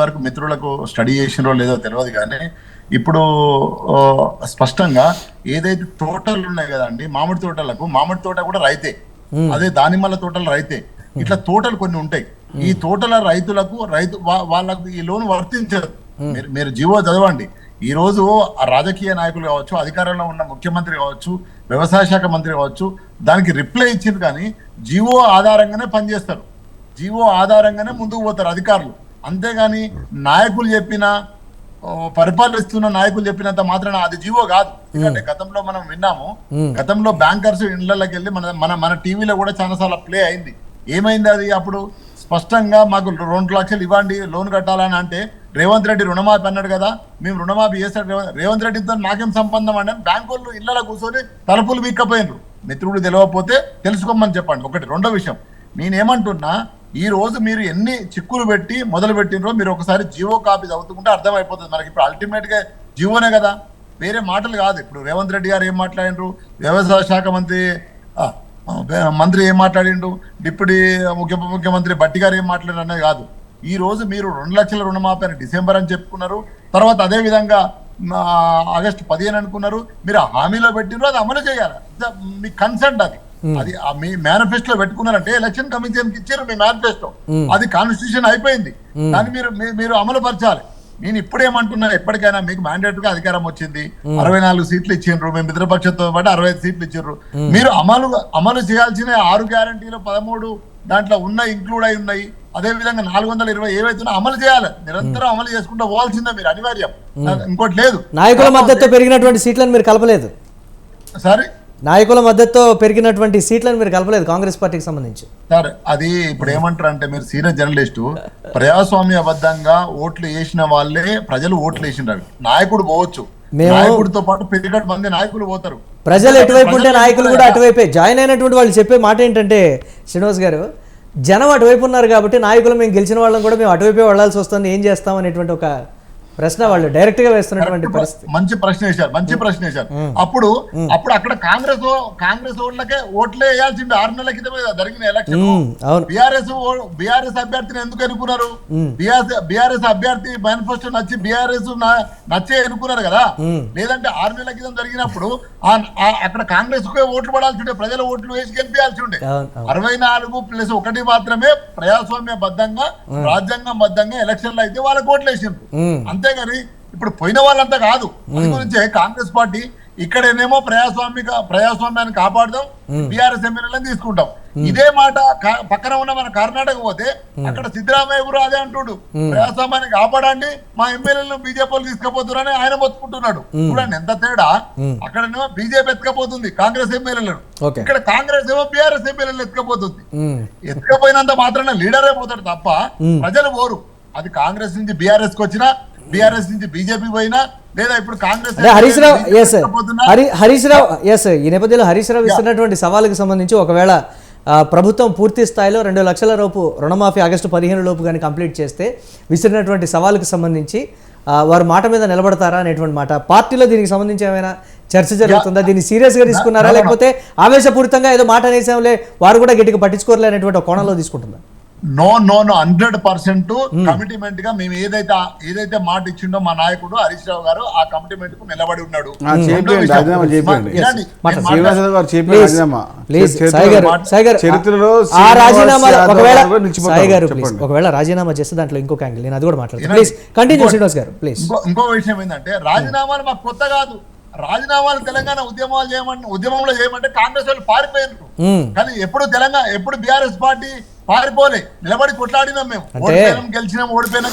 వరకు మిత్రులకు స్టడీ చేసినో లేదో తెలియదు కానీ, ఇప్పుడు స్పష్టంగా ఏదైతే తోటలు ఉన్నాయి కదండి, మామిడి తోట కూడా రైతే, అదే దానిమ్మల తోటలు రైతే, ఇట్లా తోటలు కొన్ని ఉంటాయి. ఈ తోటల వాళ్ళకు ఈ లోన్ వర్తించదు. మీరు జీవో చదవండి. ఈ రోజు రాజకీయ నాయకులు కావచ్చు, అధికారంలో ఉన్న ముఖ్యమంత్రి కావచ్చు, వ్యవసాయ శాఖ మంత్రి కావచ్చు, దానికి రిప్లై ఇచ్చింది కానీ జీవో ఆధారంగానే పనిచేస్తారు, జీవో ఆధారంగానే ముందుకు పోతారు అధికారులు. అంతేగాని నాయకులు చెప్పిన, పరిపాలిస్తున్న నాయకులు చెప్పినంత మాత్రాన అది జీవో కాదు. ఎందుకంటే గతంలో మనం విన్నాము, గతంలో బ్యాంకర్స్ ఇళ్లకి వెళ్ళి మన టీవీలో కూడా చాలాసార్లు ప్లే అయింది. ఏమైంది అది? అప్పుడు స్పష్టంగా మాకు 2 లక్షలు ఇవ్వండి లోన్ కట్టాలని అంటే, రేవంత్ రెడ్డి రుణమాఫీ అన్నాడు కదా, మేము రుణమాఫీ చేస్తాడు. రేవంత్ రెడ్డితో నాకేం సంబంధం అంటే, బ్యాంకు వాళ్ళు ఇళ్లలో కూర్చొని తలుపులు బిక్కపోయినరు. మిత్రుడు తెలియకపోతే తెలుసుకోమని చెప్పండి. ఒకటి. రెండో విషయం, నేనేమంటున్నా, ఈ రోజు మీరు ఎన్ని చిక్కులు పెట్టి మొదలు పెట్టినరో మీరు ఒకసారి జీవో కాపీ చదువుతుంటే అర్థమైపోతుంది మనకి. ఇప్పుడు అల్టిమేట్ గా జీవోనే కదా, వేరే మాటలు కాదు. ఇప్పుడు రేవంత్ రెడ్డి గారు ఏం మాట్లాడినరు, వ్యవసాయ శాఖ మంత్రి ఏం మాట్లాడిండు, డిప్యూటీ ముఖ్యమంత్రి బట్టి గారు ఏం మాట్లాడారు అనేది కాదు. ఈ రోజు మీరు 2 లక్షల రుణమాఫీ అని డిసెంబర్ అని చెప్పుకున్నారు, తర్వాత అదే విధంగా ఆగస్టు 15 అనుకున్నారు. మీరు హామీలో పెట్టినరు, అది అమలు చేయాలి. మీ కన్సెంట్ అది మీ మేనిఫెస్టోలో పెట్టుకున్నారంటే ఎలక్షన్ కమిషన్ కి ఇచ్చారు మీ మేనిఫెస్టో, అది కాన్స్టిట్యూషన్ అయిపోయింది. దాన్ని మీరు అమలు పరచాలి. నేను ఇప్పుడేమంటున్నా, ఎప్పటికైనా మీకు మ్యాండేట్ గా అధికారం వచ్చింది, 64 సీట్లు ఇచ్చిండ్రు, మేము మిత్రపక్షంతో పాటు 65 సీట్లు ఇచ్చిండ్రు. మీరు అమలు చేయాల్సిన 6 గ్యారంటీలు 13 దాంట్లో ఇంక్లూడ్ అయి ఉన్నాయి. అదే విధంగా 420 ఏవైతే అమలు చేయాలి, నిరంతరం అమలు చేసుకుంటూ పోవాల్సిందే మీరు, అనివార్యం, ఇంకోటి లేదు. నాయకుల మద్దతుతో పెరిగినటువంటి సీట్లను మీరు కలపలేదు. సరే, నాయకుల మద్దతుతో పెరిగినటువంటి సీట్లను మీరు కలపలేదు కాంగ్రెస్ పార్టీకి సంబంధించి. సార్ అది ఇప్పుడు ఏమంటారు అంటే, మీరు సీనియర్ జర్నలిస్టు, ప్రజాస్వామ్యబద్ధంగా ఓట్లు వేసిన వాళ్ళే ప్రజలు ఓట్లు వేసినారు. నాయకుడు పోవచ్చు, నాయకుడితో పాటు పెరిగేట మంది నాయకులు పోతారు. ప్రజలు ఎటువైపు ఉంటే నాయకులు కూడా అటువైపే. జాయిన్ అయినటువంటి వాళ్ళు చెప్పే మాట ఏంటంటే, శ్రీనివాస్ గారు, జనం అటువైపు ఉన్నారు కాబట్టి నాయకులు మేము గెలిచిన వాళ్ళని కూడా మేము అటువైపే వెళ్ళాల్సి వస్తుంది, ఏం చేస్తాం అనేటువంటి ఒక ప్రశ్న వాళ్ళు డైరెక్ట్ గా వేస్తున్నటువంటి పరిస్థితి. మంచి ప్రశ్న వేశారు. అప్పుడు అక్కడ కాంగ్రెస్ ఓట్లకే ఓట్లే వేయాల్సింది. 6 నెలల క్రితమే జరిగిన ఎలక్షన్ బీఆర్ఎస్ అభ్యర్థిని ఎందుకు ఎన్నుకున్నారు? బీఆర్ఎస్ అభ్యర్థి మేనిఫెస్టో నచ్చి బీఆర్ఎస్ నచ్చే ఎన్నుకున్నారు కదా. లేదంటే 6 నెలల క్రితం జరిగినప్పుడు అక్కడ కాంగ్రెస్ ఓట్లు పడాల్సి ఉండే, ప్రజల ఓట్లు వేసి గెలిపించాల్సి ఉండే. 64+1 మాత్రమే ప్రజాస్వామ్యబద్ధంగా రాజ్యాంగబద్ధంగా ఎలక్షన్లు అయితే వాళ్ళకి ఓట్లు వేసిండ్రు. అంతేగాని ఇప్పుడు పోయిన వాళ్ళంతా కాదు. అది గురించే కాంగ్రెస్ పార్టీ ఇక్కడేనేమో ప్రజాస్వామ్యాన్ని కాపాడుదాం, బీఆర్ఎస్ ఎమ్మెల్యేలను తీసుకుంటాం. ఇదే మాట పక్కన ఉన్న మన కర్ణాటక పోతే అక్కడ సిద్ధరామయ్య కూడా అదే అంటుడు, ప్రజాస్వామ్యాన్ని కాపాడండి, మా ఎమ్మెల్యేలను బీజేపీ తీసుకుపోతున్నారని ఆయన మొత్తుకుంటున్నాడు. చూడండి ఎంత తేడా. అక్కడనేమో బీజేపీ ఎత్తుకపోతుంది కాంగ్రెస్ ఎమ్మెల్యేలను, ఇక్కడ కాంగ్రెస్ ఏమో బీఆర్ఎస్ ఎమ్మెల్యేలను ఎత్తుకపోతుంది. ఎత్తుకపోయినంత మాత్రాన లీడరే పోతాడు తప్ప ప్రజలు పోరు. అది కాంగ్రెస్ నుంచి బీఆర్ఎస్ కి వచ్చినా, బీఆర్ఎస్ నుంచి బీజేపీ పోయినా, లేదా ఇప్పుడు కాంగ్రెస్ హరీష్ రావు ఈ నేపథ్యంలో హరీష్ రావు ఇస్తున్నటువంటి సవాలుకి సంబంధించి, ఒకవేళ ప్రభుత్వం పూర్తి స్థాయిలో 2 లక్షల లోపు రుణమాఫీ ఆగస్టు 15 లోపు కానీ కంప్లీట్ చేస్తే విసిరినటువంటి సవాలుకి సంబంధించి వారు మాట మీద నిలబడతారా అనేటువంటి మాట, పార్టీలో దీనికి సంబంధించి ఏమైనా చర్చ జరుగుతుందా? దీన్ని సీరియస్గా తీసుకున్నారా, లేకపోతే ఆవేశపూరితంగా ఏదో మాట అనేసాంలే వారు కూడా గట్టిగా పట్టించుకోరలే అనేటువంటి కోణంలో తీసుకుంటున్నారు? నో 100% కమిట్మెంట్ గా మేము ఏదైతే మాట ఇచ్చిండో మా నాయకుడు హరీష్ రావు గారు ఆ కమిట్మెంట్ కు నిలబడి ఉన్నాడు. ఒకవేళ రాజీనామా చేస్తే దాంట్లో ఇంకొక యాంగిల్ నేను అది కూడా మాట్లాడతాను. ప్లీజ్ కంటిన్యూ శ్రీనివాస్ గారు ప్లీజ్. ఇంకో విషయం ఏంటంటే, రాజీనామాలు మాకు కొత్త కాదు. రాజీనామాలు తెలంగాణ ఉద్యమంలో చేయమంటే కాంగ్రెస్ వాళ్ళు పారిపోయారు. కానీ ఎప్పుడు బీఆర్ఎస్ పార్టీ పారిపోలే, నిలబడి కొట్లాడినాం మేము. గెలిచినాం, ఓడిపోయినాం,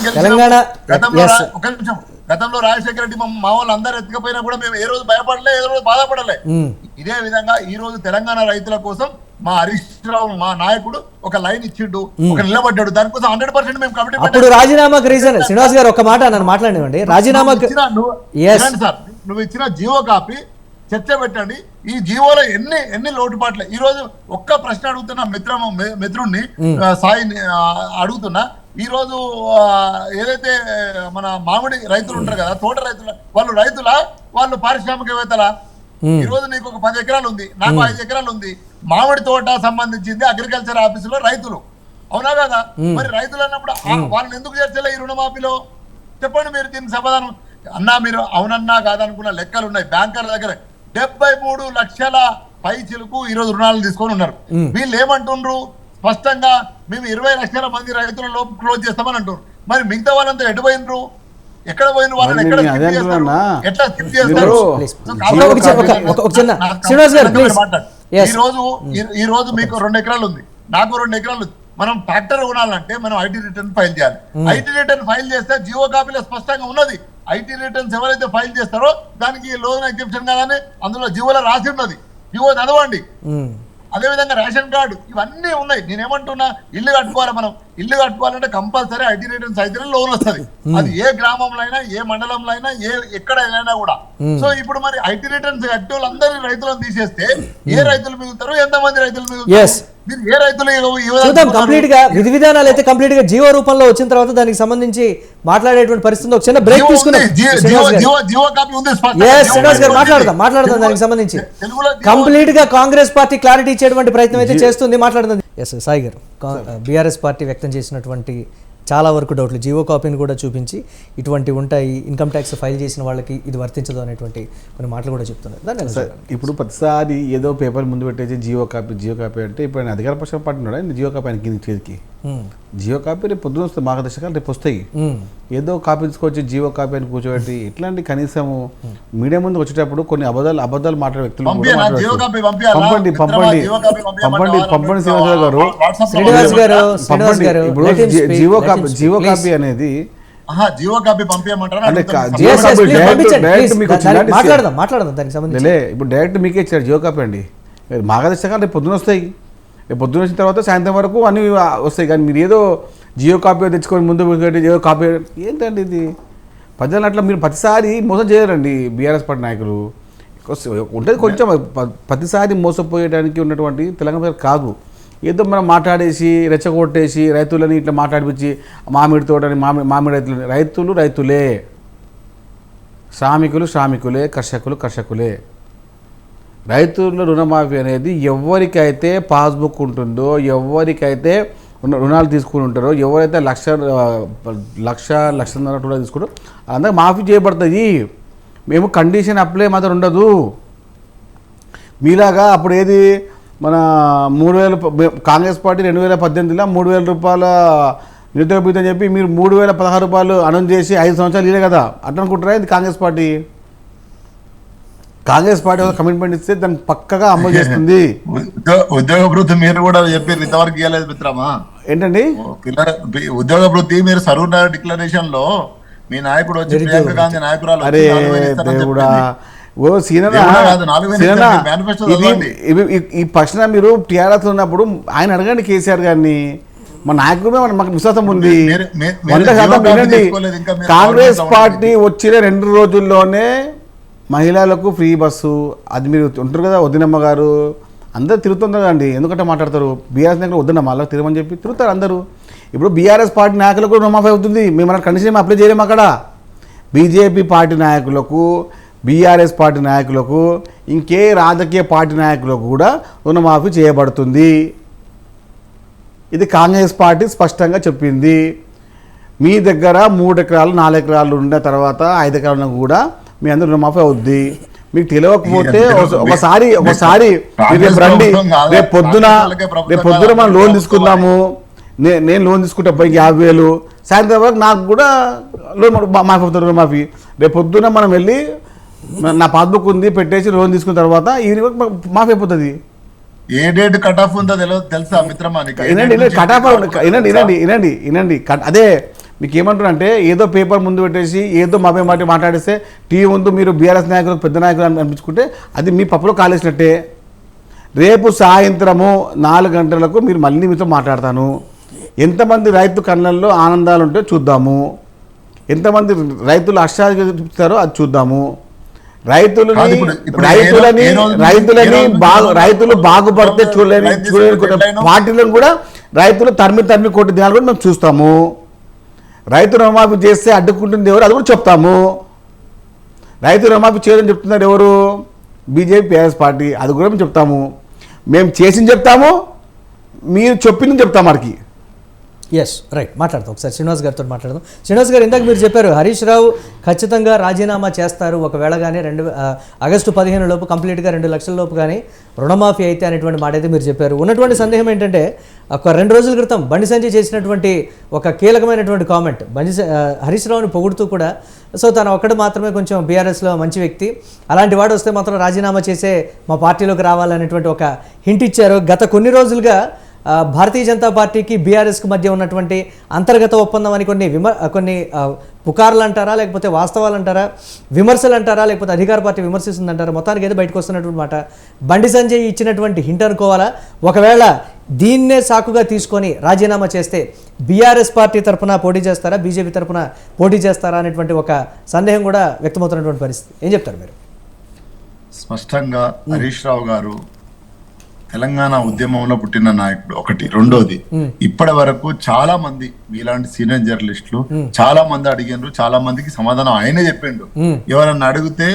గతంలో రాజశేఖర రెడ్డి మా వాళ్ళు అందరూ ఎత్తుకపోయినా కూడా మేము ఏ రోజు భయపడలే, ఏ రోజు బాధపడలే. ఇదే విధంగా ఈ రోజు తెలంగాణ రైతుల కోసం మా హరీష్ రావు మా నాయకుడు ఒక లైన్ ఇచ్చిండు, ఒక నిలబడ్డాడు. దానికోసం 100% మేము కమిటీ. అప్పుడు రాజీనామాకు రీజన్ శ్రీనివాస్ గారు ఒక మాట నన్ను మాట్లాడివ్వండి. రాజీనామాకు సార్ నువ్వు ఇచ్చిన జీవో కాపీ చర్చ పెట్టండి. ఈ జీవోలో ఎన్ని లోటుపాట్లే. ఈ రోజు ఒక్క ప్రశ్న అడుగుతున్నా, మిత్రుడిని సాయిని అడుగుతున్నా. ఈ రోజు ఏదైతే మన మామిడి రైతులు ఉంటారు కదా, తోట రైతులు, వాళ్ళు పారిశ్రామికవేత్తలా? ఈ రోజు నీకు ఒక 10 ఎకరాలు ఉంది, నాకు 5 ఎకరాలు ఉంది. మామిడి తోట సంబంధించింది అగ్రికల్చర్ ఆఫీసులో రైతులు, అవునా కదా? మరి రైతులు అన్నప్పుడు వాళ్ళని ఎందుకు చేర్చలే ఈ రుణమాఫీలో? చెప్పండి మీరు దీనికి సమాధానం. అన్నా మీరు అవునన్నా కాదనుకున్న లెక్కలు ఉన్నాయి. బ్యాంకర్ల దగ్గర 73 లక్షల పైచిలకు ఈ రోజు రుణాలు తీసుకొని ఉన్నారు. వీళ్ళు ఏమంటుండ్రు స్పష్టంగా, మేము 20 లక్షల మంది రైతుల లోపు క్లోజ్ చేస్తామని అంటున్నారు. మరి మిగతా వాళ్ళంతా ఎటు పోయినరు? ఎక్కడ పోయిన వాళ్ళని ఎట్లా స్కిప్ చేస్తారు? ఈ రోజు మీకు 2 ఎకరాలు ఉంది, నాకు 2 ఎకరాలు ఉంది. మనం ట్రాక్టర్ కొనాలంటే మనం ఐటీ రిటర్న్ ఫైల్ చేయాలి. ఐటీ రిటర్న్ ఫైల్ చేస్తే జియో కాపీలో స్పష్టంగా ఉన్నది. ఐటీ రిటర్న్స్ ఎవరైతే ఫైల్ చేస్తారో దానికి లోన్ ఎగ్జిబిషన్ కాదని అందులో జియోలో రాసి ఉన్నది. జియో చదవండి. అదేవిధంగా రేషన్ కార్డు, ఇవన్నీ ఉన్నాయి. నేనేమంటున్నా, ఇల్లు కట్టుకోవాలి. మనం ఇల్లు కట్టుకోవాలంటే కంపల్సరీ ఐటీ రిటర్న్స్ అయితేనే లోన్ వస్తుంది. అది ఏ గ్రామంలో అయినా, ఏ మండలంలో అయినా, ఎక్కడైనా కూడా. సో ఇప్పుడు మరి ఐటీ రిటర్న్స్ కట్టే వాళ్ళందరినీ రైతులను తీసేస్తే ఏ రైతులు మిగులుతారు? ఎంతమంది రైతులు మిగులుతారు? ఏ రైతులు కంప్లీట్ గా విధి విధానాలు అయితే కంప్లీట్ గా జీవో రూపంలో వచ్చిన తర్వాత దానికి సంబంధించి మాట్లాడేటువంటి పరిస్థితి. ఒక చిన్న బ్రేక్ తీసుకున్నాం. మాట్లాడదాం దానికి సంబంధించి. కంప్లీట్ గా కాంగ్రెస్ పార్టీ క్లారిటీ ఇచ్చేటువంటి ప్రయత్నం అయితే చేస్తుంది, మాట్లాడుతుంది. ఎస్ సాయి గారు, బీఆర్ఎస్ పార్టీ వ్యక్తం చేసినటువంటి చాలా వరకు డౌట్లు జీవో కాపీని కూడా చూపించి ఇటువంటి ఉంటాయి, ఇన్కమ్ ట్యాక్స్ ఫైల్ చేసిన వాళ్ళకి ఇది వర్తించదు అనేటువంటి కొన్ని మాటలు కూడా చెప్తున్నారు. దాన్ని ఇప్పుడు ప్రతిసారి ఏదో పేపర్ ముందు పెట్టేసి జియో కాపీ అంటే ఇప్పుడు ఆయన అధికార పక్షం పట్టినాడు, జియో కాపీ ఆయనకి చేతికి జియో కాపీ రేపు పొద్దున వస్తుంది, మార్గదర్శకాలు రేపు వస్తాయి. ఏదో కాపీ తీసుకొచ్చి జియో కాపీ అని కూర్చోబెట్టి ఇట్లాంటి కనీసము మీడియా ముందు వచ్చేటప్పుడు కొన్ని అబద్ధాలు మాట్లాడే వ్యక్తులు పంపండి శ్రీనివాస్ గారు. ఇప్పుడు జియో కాపీ అనేది ఇప్పుడు డైరెక్ట్ మీకే ఇచ్చారు జియో కాపీ అండి. మార్గదర్శకాలు రేపు పొద్దున వస్తాయి, రేపు పొద్దున వచ్చిన తర్వాత సాయంత్రం వరకు అన్నీ వస్తాయి. కానీ మీరు ఏదో జియో కాపీ తెచ్చుకొని ముందు జియో కాపీ ఏంటండి ఇది? ప్రజలు అట్లా మీరు ప్రతిసారి మోసం చేయరండి బీఆర్ఎస్ పార్టీ నాయకులు. ఉంటుంది కొంచెం ప్రతిసారి మోసపోయడానికి ఉన్నటువంటి తెలంగాణ కాదు. ఏదో మనం మాట్లాడేసి రెచ్చగొట్టేసి రైతులని ఇట్లా మాట్లాడిపించి మామిడి తోటని మామిడి రైతులే, శ్రామికులే, కర్షకులే. రైతుల రుణమాఫీ అనేది ఎవరికైతే పాస్బుక్ ఉంటుందో, ఎవరికైతే రుణాలు తీసుకుని ఉంటారో, ఎవరైతే లక్షన్నర రూపాయలు తీసుకుంటారో అందరూ మాఫీ చేయబడుతుంది. మేము కండిషన్ అప్లై మాత్రం ఉండదు. మీలాగా అప్పుడు ఏది మన 3000 కాంగ్రెస్ పార్టీ 2018లో 3000 రూపాయల నిరుద్యోగ భృతి అని చెప్పి మీరు 3016 రూపాయలు అనౌన్స్ చేసి 5 సంవత్సరాలు ఇదే కదా అట్లా అనుకుంటారా? ఇది కాంగ్రెస్ పార్టీ ఒక కమిట్మెంట్ ఇస్తే దాన్ని పక్కగా అమలు చేస్తుంది. ఉద్యోగ వృత్తి మీరు కూడా చెప్పారు, ఇంతవరకు ఇవ్వలేదు మిత్రమా. ఏంటండి ఉద్యోగ వృత్తి? మీరు సర్వ్ డిక్లరేషన్ లో మీ నాయకుడు వచ్చి ప్రియాంక గాంధీ నాయకురాలు అరే దేవుడా ఓ సీననా ఈ ప్రశ్న మీరు టీఆర్ఎస్ ఉన్నప్పుడు ఆయన అడగండి కేసీఆర్ గారిని. మా నాయకుడు మాకు విశ్వాసం ఉంది 100% వినండి. కాంగ్రెస్ పార్టీ వచ్చిన 2 రోజుల్లోనే మహిళలకు ఫ్రీ బస్సు, అది మీరు ఉంటారు కదా వదినమ్మ గారు అందరూ తిరుగుతున్నారు కదండి. ఎందుకంటే మాట్లాడతారు బీఆర్ఎస్ నాయకులు వద్దన్నమ్మ అలా తిరగమని చెప్పి తిరుగుతారు అందరూ. ఇప్పుడు బీఆర్ఎస్ పార్టీ నాయకులకు రుణమాఫీ అవుతుంది, మేము మన కండిషన్ అప్లై చేయలేము. అక్కడ బీజేపీ పార్టీ నాయకులకు, బీఆర్ఎస్ పార్టీ నాయకులకు, ఇంకే రాజకీయ పార్టీ నాయకులకు కూడా రుణమాఫీ చేయబడుతుంది. ఇది కాంగ్రెస్ పార్టీ స్పష్టంగా చెప్పింది. మీ దగ్గర 3 ఎకరాలు 4 ఎకరాలు ఉన్న తర్వాత 5 ఎకరాలను కూడా మీ అందరూ రుణమాఫీ అవుద్ది. మీకు తెలియకపోతే ఒకసారి రేపు రండి, రేపు పొద్దున మనం లోన్ తీసుకుందాము. నేను లోన్ తీసుకుంటే అబ్బాయికి 50,000, సాయంత్రం వరకు నాకు కూడా లోన్ మాఫీ అవుతుంది రుణమాఫీ. రేపు పొద్దున మనం వెళ్ళి నా పాస్బుక్ ఉంది పెట్టేసి లోన్ తీసుకున్న తర్వాత ఈవినింగ్ వరకు మాఫీ అయిపోతుంది. ఏ డేట్ కట్ ఆఫ్ ఉందో తెలుసా మిత్రమా? కట్ ఆఫ్ వినండి. అదే మీకు ఏమంటారు అంటే ఏదో పేపర్ ముందు పెట్టేసి ఏదో మాట మాట్లాడిస్తే టీవీ ముందు మీరు బీఆర్ఎస్ నాయకులు పెద్ద నాయకులు అనిపించుకుంటే అది మీ పప్పులో కాలేసినట్టే. రేపు సాయంత్రము 4 గంటలకు మీరు మళ్ళీ మీతో మాట్లాడతాను. ఎంతమంది రైతు కళ్ళల్లో ఆనందాలు ఉంటే చూద్దాము, ఎంతమంది రైతులు హర్షాలు చూపిస్తారో అది చూద్దాము. రైతులు బాగుపడితే చూడలేని పార్టీలను కూడా రైతులు తరిమి కొట్టి దినాలు కూడా మేము చూస్తాము. రైతు రుణమాఫీ చేస్తే అడ్డుకుంటుంది ఎవరు అది కూడా చెప్తాము. రైతు రుణమాఫీ చేయదని చెప్తున్నారు ఎవరు? BJP BRS party. అది కూడా మేము చెప్తాము. మేము చేసింది చెప్తాము, మీరు చెప్పింది చెప్తాం. మనకి ఎస్ రైట్ మాట్లాడతాం. ఒకసారి శ్రీనివాస్ గారితో మాట్లాడదాం. శ్రీనివాస్ గారు, ఇందాక మీరు చెప్పారు హరీష్ రావు ఖచ్చితంగా రాజీనామా చేస్తారు ఒకవేళ కానీ ఆగస్టు 15 లోపు కంప్లీట్గా 2 లక్షల లోపు కానీ రుణమాఫీ అయితే అనేటువంటి మాట అయితే మీరు చెప్పారు. ఉన్నటువంటి సందేహం ఏంటంటే ఒక 2 రోజుల క్రితం బండి సంజయ్ చేసినటువంటి ఒక కీలకమైనటువంటి కామెంట్, హరీష్ రావుని పొగుడుతూ కూడా సో తను ఒక్కడు మాత్రమే కొంచెం బీఆర్ఎస్లో మంచి వ్యక్తి, అలాంటి వాడు వస్తే మాత్రం రాజీనామా చేసే మా పార్టీలోకి రావాలనేటువంటి ఒక హింట్ ఇచ్చారు. గత కొన్ని రోజులుగా భారతీయ జనతా పార్టీకి బీఆర్ఎస్కి మధ్య ఉన్నటువంటి అంతర్గత ఒప్పందం అని కొన్ని పుకార్లు అంటారా, లేకపోతే వాస్తవాలు అంటారా, విమర్శలు అంటారా, లేకపోతే అధికార పార్టీ విమర్శిస్తుందంటారా, మొత్తానికి అయితే బయటకు వస్తున్నటువంటి మాట బండి సంజయ్ ఇచ్చినటువంటి హింట్ అనుకోవాలా? ఒకవేళ దీన్నే సాకుగా తీసుకొని రాజీనామా చేస్తే బీఆర్ఎస్ పార్టీ తరఫున పోటీ చేస్తారా, బీజేపీ తరఫున పోటీ చేస్తారా అనేటువంటి ఒక సందేహం కూడా వ్యక్తమవుతున్నటువంటి పరిస్థితి. ఏం చెప్తారు మీరు? స్పష్టంగా హరీష్ రావు గారు తెలంగాణ ఉద్యమంలో పుట్టిన నాయకుడు ఒకటి. రెండోది, ఇప్పటి వరకు చాలా మంది మీలాంటి సీనియర్ జర్నలిస్టులు చాలా మంది అడిగినారు, చాలా మందికి సమాధానం ఆయనే చెప్పిండు. ఎవరన్నా అడిగితే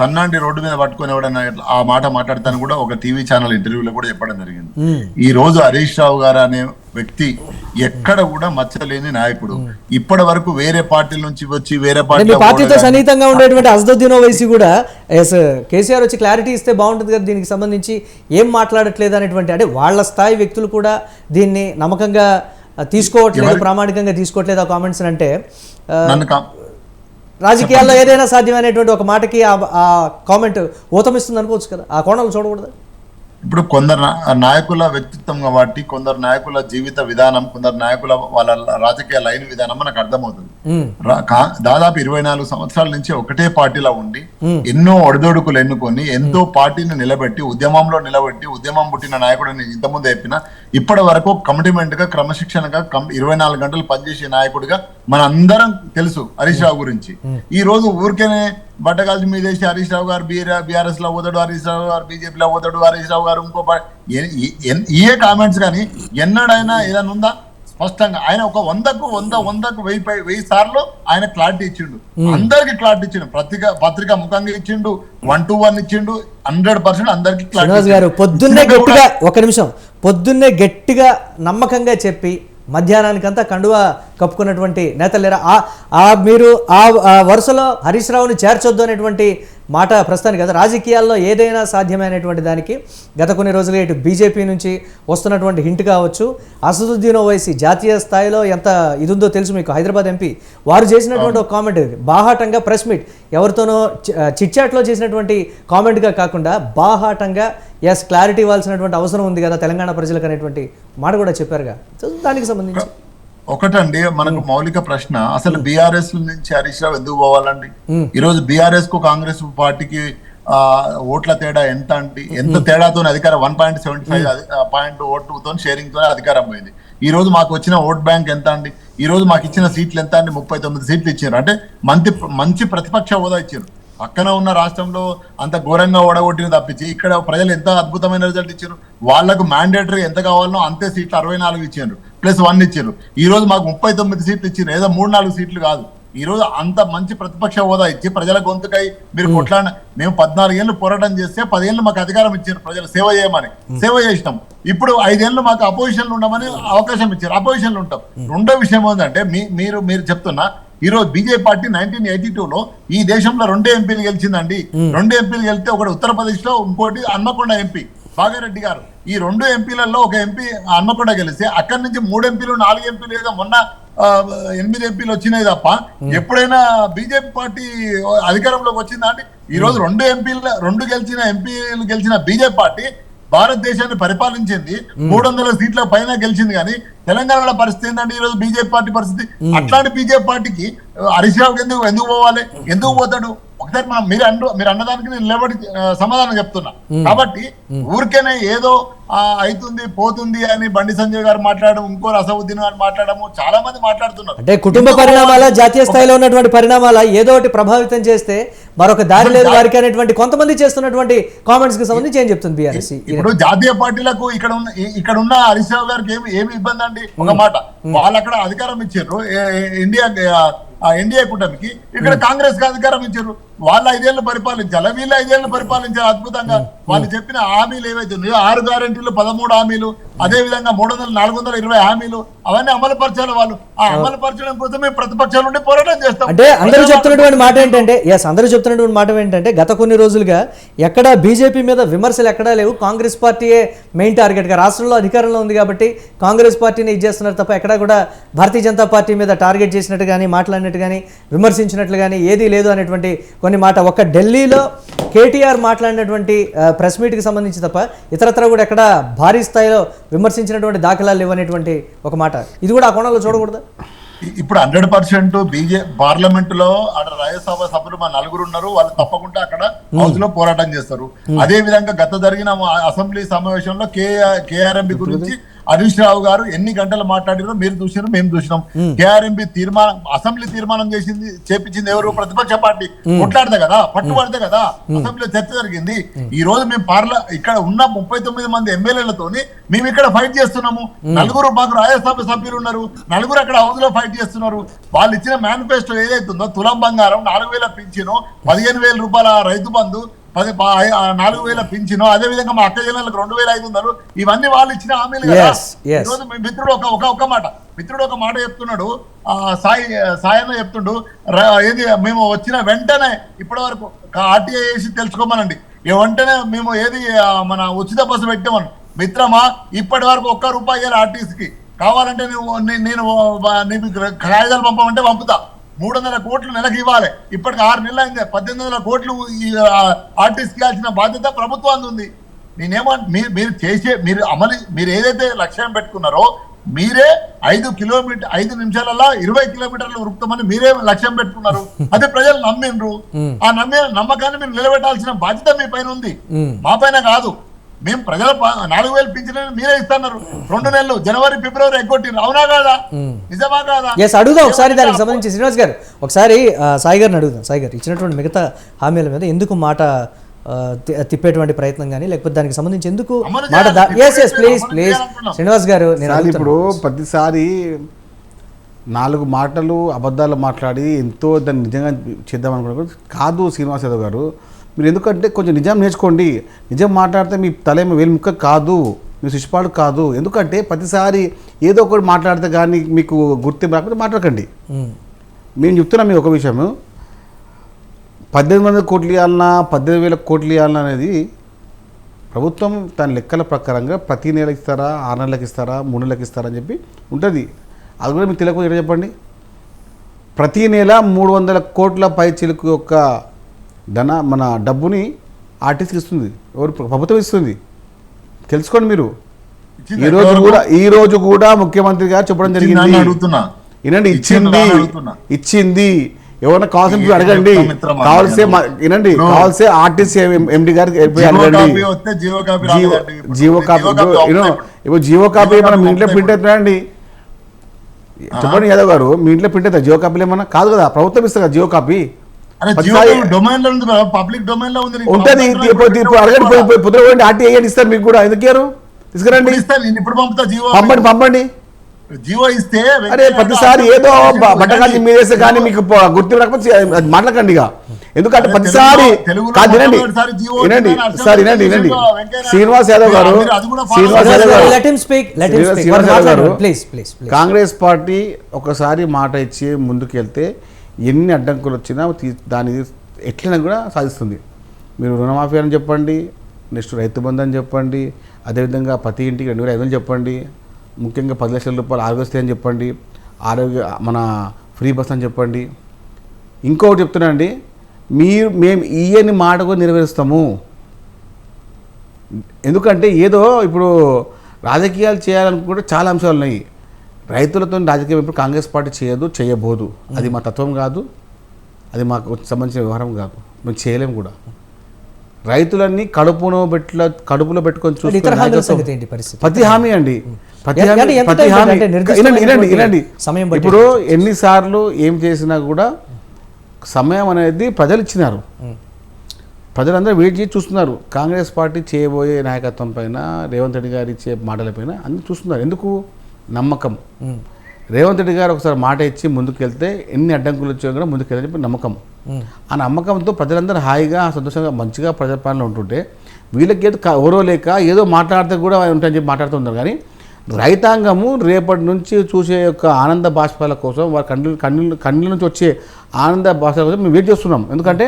తన్నాంటి రోడ్డు మీద పట్టుకొని ఎవడన్నా ఆ మాట మాట్లాడతాను కూడా ఒక టీవీ ఛానల్ ఇంటర్వ్యూలో కూడా చెప్పడం జరిగింది. ఈ రోజు హరీష్ రావు గారు అనే వ్యక్తి ఎక్కడ కూడా మచ్చలేని నాయకుడు. ఇప్పటి వరకు వేరే పార్టీల నుంచి వచ్చి వేరే పార్టీతో సన్నిహితంగా ఉండేటువంటి అసదుద్దీన్ ఓవైసీ కూడా కేసీఆర్ వచ్చి క్లారిటీ ఇస్తే బాగుంటుంది కదా దీనికి సంబంధించి ఏం మాట్లాడట్లేదు అనేటువంటి, అంటే వాళ్ళ స్థాయి వ్యక్తులు కూడా దీన్ని నమ్మకంగా తీసుకోవట్లేదు, ప్రామాణికంగా తీసుకోవట్లేదు ఆ కామెంట్స్ అంటే నన్ను రాజకీయాల్లో ఏదైనా సాధ్యమైనటువంటి ఒక మాటకి ఆ కామెంట్ ఊతమిస్తుంది అనుకోవచ్చు కదా, ఆ కోణాలు చూడకూడదు. ఇప్పుడు కొందరు నాయకుల వ్యక్తిత్వం కాబట్టి, కొందరు నాయకుల జీవిత విధానం, కొందరు నాయకుల వాళ్ళ రాజకీయ లైన్ విధానం మనకు అర్థమవుతుంది. దాదాపు 24 సంవత్సరాల నుంచి ఒకటే పార్టీలో ఉండి ఎన్నో ఒడిదొడుకులు ఎన్నుకొని ఎంతో పార్టీని నిలబెట్టి ఉద్యమంలో నిలబెట్టి ఉద్యమం పుట్టిన నాయకుడిని ఇంతకుముందు చెప్పిన ఇప్పటి వరకు కమిట్మెంట్ గా క్రమశిక్షణగా 24 గంటలు పనిచేసే నాయకుడిగా మన అందరం తెలుసు హరీష్ రావు గురించి. ఈ రోజు ఊరికేనే బట్టగాల్చి మీదేసి హరీష్ రావు గారు బీఆర్ఎస్ లో పోతాడు, హరీష్ రావు గారు బీజేపీలో పోతాడు, హరీష్ రావు గారు ఇంకో ఏ కామెంట్స్ కానీ ఎన్నడైనా ఏదైనా ఉందా? స్పష్టంగా ఆయన ఒక 100కు 1000 సార్లు ఆయన క్లారిటీ ఇచ్చిండు, అందరికి క్లారిటీ ఇచ్చిండు, పత్రిక ముఖంగా ఇచ్చిండు, 1-to-1 ఇచ్చిండు, 100% అందరికి క్లారిటీ గారు. పొద్దున్నే గట్టిగా ఒక నిమిషం, పొద్దున్నే గట్టిగా నమ్మకంగా చెప్పి మధ్యాహ్నానికంతా కండువా కప్పుకున్నటువంటి నేతలు లేరా? మీరు ఆ వరుసలో హరీష్ రావుని చేర్చొద్దు అనేటువంటి మాట ప్రస్తుతానికి కదా. రాజకీయాల్లో ఏదైనా సాధ్యమైనటువంటి దానికి గత కొన్ని రోజులుగా ఇటు బీజేపీ నుంచి వస్తున్నటువంటి హింట్ కావచ్చు, అసదుద్దీన్ ఓవైసీ జాతీయ స్థాయిలో ఎంత ఇది ఉందో తెలుసు మీకు, హైదరాబాద్ ఎంపీ వారు చేసినటువంటి ఒక కామెంట్ బాహాటంగా ప్రెస్ మీట్ ఎవరితోనో చిట్చాట్లో చేసినటువంటి కామెంట్గా కాకుండా బాహాటంగా ఎస్ క్లారిటీ ఇవ్వాల్సినటువంటి అవసరం ఉంది కదా తెలంగాణ ప్రజలకు అనేటువంటి మాట కూడా చెప్పారుగా. దానికి సంబంధించి ఒకటండి మనకు మౌలిక ప్రశ్న, అసలు బీఆర్ఎస్ నుంచి హరీష్ రావు ఎందుకు పోవాలండి? ఈ రోజు బీఆర్ఎస్ కు కాంగ్రెస్ పార్టీకి ఓట్ల తేడా ఎంత తేడాతో అధికారం 1.75 ఓటుతో షేరింగ్ తో అధికారం పోయింది. ఈ రోజు మాకు వచ్చిన ఓట్ బ్యాంక్ ఎంత అండి? ఈ రోజు మాకు ఇచ్చిన సీట్లు ఎంత అండి? 39 సీట్లు ఇచ్చారు. అంటే మంచి ప్రతిపక్ష హోదా ఇచ్చారు. పక్కన ఉన్న రాష్ట్రంలో అంత ఘోరంగా ఓడగొట్టిన తప్పించి ఇక్కడ ప్రజలు ఎంత అద్భుతమైన రిజల్ట్ ఇచ్చారు. వాళ్ళకు మ్యాండేటరీ ఎంత కావాలనో అంతే సీట్లు 64 ఇచ్చారు, +1 ఇచ్చారు. ఈ రోజు మాకు 39 సీట్లు ఇచ్చారు, ఏదో 3-4 సీట్లు కాదు. ఈ రోజు అంత మంచి ప్రతిపక్ష హోదా ఇచ్చి ప్రజల గొంతుకై మీరు కొట్లాడిన, మేము 14 ఏళ్ళు పోరాటం చేస్తే 10 ఏళ్ళు మాకు అధికారం ఇచ్చారు, ప్రజలు సేవ చేయమని సేవ చేసినాం. ఇప్పుడు 5 ఏళ్ళు మాకు అపోజిషన్ లో ఉండమని అవకాశం ఇచ్చారు, అపోజిషన్ లో ఉంటాం. రెండో విషయం ఏంటంటే మీరు చెప్తున్నా, ఈ రోజు బీజేపీ పార్టీ 1982లో ఈ దేశంలో 2 ఎంపీలు గెలిచిందండి. 2 ఎంపీలు గెలిస్తే ఒకటి ఉత్తరప్రదేశ్ లో, ఇంకోటి హన్మకొండ ఎంపీ భాగారెడ్డి గారు. ఈ 2 ఎంపీలలో ఒక ఎంపీ హన్మకొండ గెలిస్తే అక్కడి నుంచి 3 ఎంపీలు 4 ఎంపీలు ఏదో మొన్న 8 ఎంపీలు వచ్చినాయి తప్ప ఎప్పుడైనా బీజేపీ పార్టీ అధికారంలోకి వచ్చిందా అండి? ఈ రోజు 2 ఎంపీలు గెలిచిన బీజేపీ పార్టీ భారతదేశాన్ని పరిపాలించింది, 300 సీట్ల పైన గెలిచింది. కానీ తెలంగాణలో పరిస్థితి ఏంటంటే ఈ రోజు బీజేపీ పార్టీ పరిస్థితి. అట్లాంటి బీజేపీ పార్టీకి హరీష్ రావుకి ఎందుకు పోవాలి? ఎందుకు పోతాడు? ఒకసారి మీరు అన్నదానికి నేను నిలబడి సమాధానం చెప్తున్నా. కాబట్టి ఊరికేనే ఏదో అవుతుంది పోతుంది అని బండి సంజయ్ గారు మాట్లాడడం, ఇంకో అసదుద్దీన్ గారు మాట్లాడము, చాలా మంది మాట్లాడుతున్నారు. అంటే కుటుంబ పరిణామాల, జాతీయ స్థాయిలో ఉన్నటువంటి పరిణామాల ఏదో ఒకటి ప్రభావితం చేస్తే మరొక దారి లేదు వారికి అనేటువంటి కొంతమంది చేస్తున్నటువంటి కామెంట్స్ కి సంబంధించి ఏం చెప్తుంది బీఆర్ఎస్? ఇప్పుడు జాతీయ పార్టీలకు ఇక్కడ ఉన్న హరీష్ రావు గారికి ఏమి ఇబ్బంది అండి? ఒక మాట, వాళ్ళు అక్కడ అధికారం ఇచ్చారు ఎన్డీఏ కూటమికి, ఇక్కడ కాంగ్రెస్ కి అధికారం ఇచ్చారు. వాళ్ళు 5 ఏళ్ళు పరిపాలించాలి, వీళ్ళు 5 ఏళ్ళు పరిపాలించాలి అద్భుతంగా. వాళ్ళు చెప్పిన హామీలు ఏవైతే ఉన్నాయో 6 గ్యారెంటీలు, 13 హామీలు, అదే విధంగా 420 హామీలు, అవన్నీ అమలుపరచాలి. వాళ్ళు ఆ అమలుపరచడం కోసమే ప్రతిపక్షాల నుండి పోరాటం చేస్తాం. అంటే అందరూ చెప్తున్నటువంటి మాట ఏంటంటే గత కొన్ని రోజులుగా ఎక్కడ బీజేపీ మీద విమర్శలు ఎక్కడా లేవు, కాంగ్రెస్ పార్టీయే మెయిన్ టార్గెట్ గా రాష్ట్రంలో అధికారంలో ఉంది కాబట్టి కాంగ్రెస్ పార్టీని ఇది చేస్తున్నారు తప్ప ఎక్కడా కూడా భారతీయ జనతా పార్టీ మీద టార్గెట్ చేసినట్టు కానీ మాట్లాడినట్టు కానీ విమర్శించినట్లు కానీ ఏదీ లేదు అనేటువంటి కొన్ని మాట. ఒక్క ఢిల్లీలో కేటీఆర్ మాట్లాడినటువంటి ప్రెస్ మీట్కి సంబంధించి తప్ప ఇతరత్ర కూడా ఎక్కడ భారీ స్థాయిలో విమర్శించినటువంటి దాఖలాలు లేవనేటువంటి ఒక మాట. ఇది కూడా ఆ కోణంలో చూడకూడదు. ఇప్పుడు 100% పార్లమెంట్ లో అక్కడ రాజ్యసభ సభ్యులు మా 4 ఉన్నారు, వాళ్ళు తప్పకుండా అక్కడ హౌస్ లో పోరాటం చేస్తారు. అదే విధంగా గత జరిగిన అసెంబ్లీ సమావేశంలో కేఆర్ఎంబి గురించి హరీష్ రావు గారు ఎన్ని గంటలు మాట్లాడారో మీరు చూసినారు, మేము చూసినాం. కేఆర్ఎంబి అసెంబ్లీ తీర్మానం చేపించింది ఎవరు? ప్రతిపక్ష పార్టీ. కొట్లాడితే కదా, పట్టుబడితే కదా అసెంబ్లీలో చర్చ జరిగింది. ఈ రోజు మేము ఇక్కడ ఉన్న 39 మంది ఎమ్మెల్యేలతోని మేము ఇక్కడ ఫైట్ చేస్తున్నాము. 4 మాకు రాజ్యసభ సభ్యులు ఉన్నారు, 4 అక్కడ హౌస్ లో ఫైట్ చేస్తున్నారు. వాళ్ళు ఇచ్చిన మేనిఫెస్టో ఏదైతుందో తులం బంగారం, 4000 పింఛను, 15,000 రూపాయల రైతు బంధు, 4,000 పింఛను, అదే విధంగా మా అక్క జిల్లాలకు 2,500, ఇవన్నీ వాళ్ళు ఇచ్చిన హామీలు కదా. ఈరోజు మిత్రుడు ఒక మాట చెప్తున్నాడు, సాయన్న చెప్తుండు, ఏది మేము వచ్చిన వెంటనే ఇప్పటి వరకు ఆర్టీఐ వేసి తెలుసుకోమనండి, వెంటనే మేము ఏది మన ఉచిత బస్సు పెట్టామని. మిత్రమా, ఇప్పటి వరకు 1 రూపాయి ఆర్టీసీకి, కావాలంటే నేను నీకు కాగితాలు పంపమంటే పంపుతా. 300 కోట్లు నెలకు ఇవ్వాలి. ఇప్పటికి 6 నెలలు అయింది. 1800 కోట్లు ఈ ఆర్టిస్ట్ ఇవ్వాల్సిన బాధ్యత ప్రభుత్వానికి ఉంది. మీరు చేసే మీరు ఏదైతే లక్ష్యం పెట్టుకున్నారో మీరే 5 నిమిషాలలో 20 కిలోమీటర్లు ఉరుకుతామని మీరే లక్ష్యం పెట్టుకున్నారు. అదే ప్రజలు నమ్మిండ్రు. ఆ నమ్మకాన్ని మీరు నిలబెట్టాల్సిన బాధ్యత మీ పైన ఉంది, మా పైన కాదు. మేము ప్రజల 4000 పింఛన్ మీరే ఇస్తున్నారు. 2 నెలలు జనవరి ఫిబ్రవరి ఎగ్గొట్టిండ్రు. అవునా కాదా? నిజమా కాదా? అడుగుదాం ఒకసారి దానికి సంబంధించి శ్రీనివాస్ గారు, ఒకసారి సాయి గారిని అడుగుదాం. సాయి గారు ఇచ్చినటువంటి మిగతా హామీల మీద ఎందుకు మాట తిప్పేటువంటి ప్రయత్నం కానీ లేకపోతే దానికి సంబంధించి ఎందుకు మాట ప్లీజ్ శ్రీనివాస్ గారు. ఇప్పుడు ప్రతిసారి 4 మాటలు అబద్ధాలు మాట్లాడి ఎంతో దాన్ని నిజంగా చేద్దాం అనుకున్నారు కాదు శ్రీనివాస్ యాదవ్ గారు. మీరు ఎందుకంటే కొంచెం నిజం నేర్చుకోండి. నిజం మాట్లాడితే మీ తలేమో వేలు ముక్క కాదు, మీ శిశుపాడు కాదు. ఎందుకంటే ప్రతిసారి ఏదో ఒకటి మాట్లాడితే కానీ మీకు గుర్తింపు రాకపోతే మాట్లాడకండి. మేము చెప్తున్నాం మీకు ఒక విషయం, 1800 కోట్లు ఇవ్వాలన్నా 18,000 కోట్లు ఇవ్వాలన్నా అనేది ప్రభుత్వం తన లెక్కల ప్రకారంగా ప్రతి నెలకు ఇస్తారా, 6 నెలలకు ఇస్తారా, 3 నెలలకు ఇస్తారా అని చెప్పి ఉంటుంది. అది కూడా మీకు తెలియకపోతే చెప్పండి. ప్రతి నెల 300 కోట్ల పై చిలుకు యొక్క మన డబ్బుని ఆర్టిస్ట్కి ఇస్తుంది. ఎవరు? ప్రభుత్వం ఇస్తుంది. తెలుసుకోండి మీరు. ఈ రోజు కూడా ముఖ్యమంత్రి గారు చెప్పడం జరిగింది. వినండి, ఇచ్చింది ఎవరైనా కావాల్సిన అడగండి. కావాల్సే వినండి, కావాల్సే ఆర్టిస్ట్ ఎండి గారికి అడగండి. జియో కాపీ ఇప్పుడు జియో కాపీ మనం ఇంట్లో ప్రింట్ అవుతున్నాయండి. చెప్పండి యాదవ్ గారు, మీ ఇంట్లో ప్రింట్ అవుతాయి జియో కాపీలు ఏమన్నా? కాదు కదా, ప్రభుత్వం ఇస్తుంది కదా జియో కాపీ. ఉంటుంది. ఇప్పుడు అడగండి, పొద్దున ఆర్టీ వేయండి, ఇస్తారు మీకు కూడా. ఎందుకు తీసుకురండి, పంపండి. జియో ఇస్తే అరే ప్రతిసారి ఏదో బట్టగాని మీరేస్తే కానీ మీకు గుర్తు రాకపోతే మాట్లాడకండి. ఎందుకంటే ప్రతిసారి వినండి శ్రీనివాస్ యాదవ్ గారు కాంగ్రెస్ పార్టీ ఒకసారి మాట ఇచ్చి ముందుకెళ్తే ఎన్ని అడ్డంకులు వచ్చినా దాని ఎట్లైనా కూడా సాధిస్తుంది. మీరు రుణమాఫీ అని చెప్పండి, నెక్స్ట్ రైతు బంధు అని చెప్పండి, అదేవిధంగా ప్రతి ఇంటికి 2,500 చెప్పండి, ముఖ్యంగా 10 లక్షల రూపాయలు ఆరోగ్యశ్రీ అని చెప్పండి, మన ఫ్రీ బస్ అని చెప్పండి. ఇంకొకటి చెప్తున్నానండి, మేము ఈయని మాట కూడా నెరవేరుస్తాము. ఎందుకంటే ఏదో ఇప్పుడు రాజకీయాలు చేయాలనుకుంటే చాలా అంశాలు ఉన్నాయి. రైతులతో రాజకీయం ఇప్పుడు కాంగ్రెస్ పార్టీ చేయబోదు. అది మా తత్వం కాదు, అది మాకు సంబంధించిన వ్యవహారం కాదు, మేము చేయలేము కూడా. రైతులన్నీ కడుపులో పెట్టుకొని చూసుకుని ప్రతి హామీ అండి, ప్రతి హామీ వినండి. ఇప్పుడు ఎన్నిసార్లు ఏం చేసినా కూడా సమయం అనేది ప్రజలు ఇచ్చినారు. ప్రజలందరూ వెయిట్ చేసి చూస్తున్నారు. కాంగ్రెస్ పార్టీ చేయబోయే నాయకత్వం పైన, రేవంత్ రెడ్డి గారు ఇచ్చే మాటలపైన అందరూ చూస్తున్నారు. ఎందుకు? నమ్మకం. రేవంత్ రెడ్డి గారు ఒకసారి మాట ఇచ్చి ముందుకెళ్తే ఎన్ని అడ్డంకులు వచ్చాయో కూడా ముందుకెళ్ళని చెప్పి నమ్మకం. ఆ నమ్మకంతో ప్రజలందరూ హాయిగా సంతోషంగా మంచిగా ప్రజాపాలన ఉంటుంటే వీళ్ళకి ఏదో ఎవరో లేక ఏదో మాట్లాడితే కూడా ఉంటాయని చెప్పి మాట్లాడుతున్నారు. కానీ రైతాంగము రేపటి నుంచి చూసే యొక్క ఆనంద బాష్పాల కోసం, వారి కన్నుల నుంచి వచ్చే ఆనంద బాష్పాల కోసం మేము వెయిట్ చేస్తున్నాం. ఎందుకంటే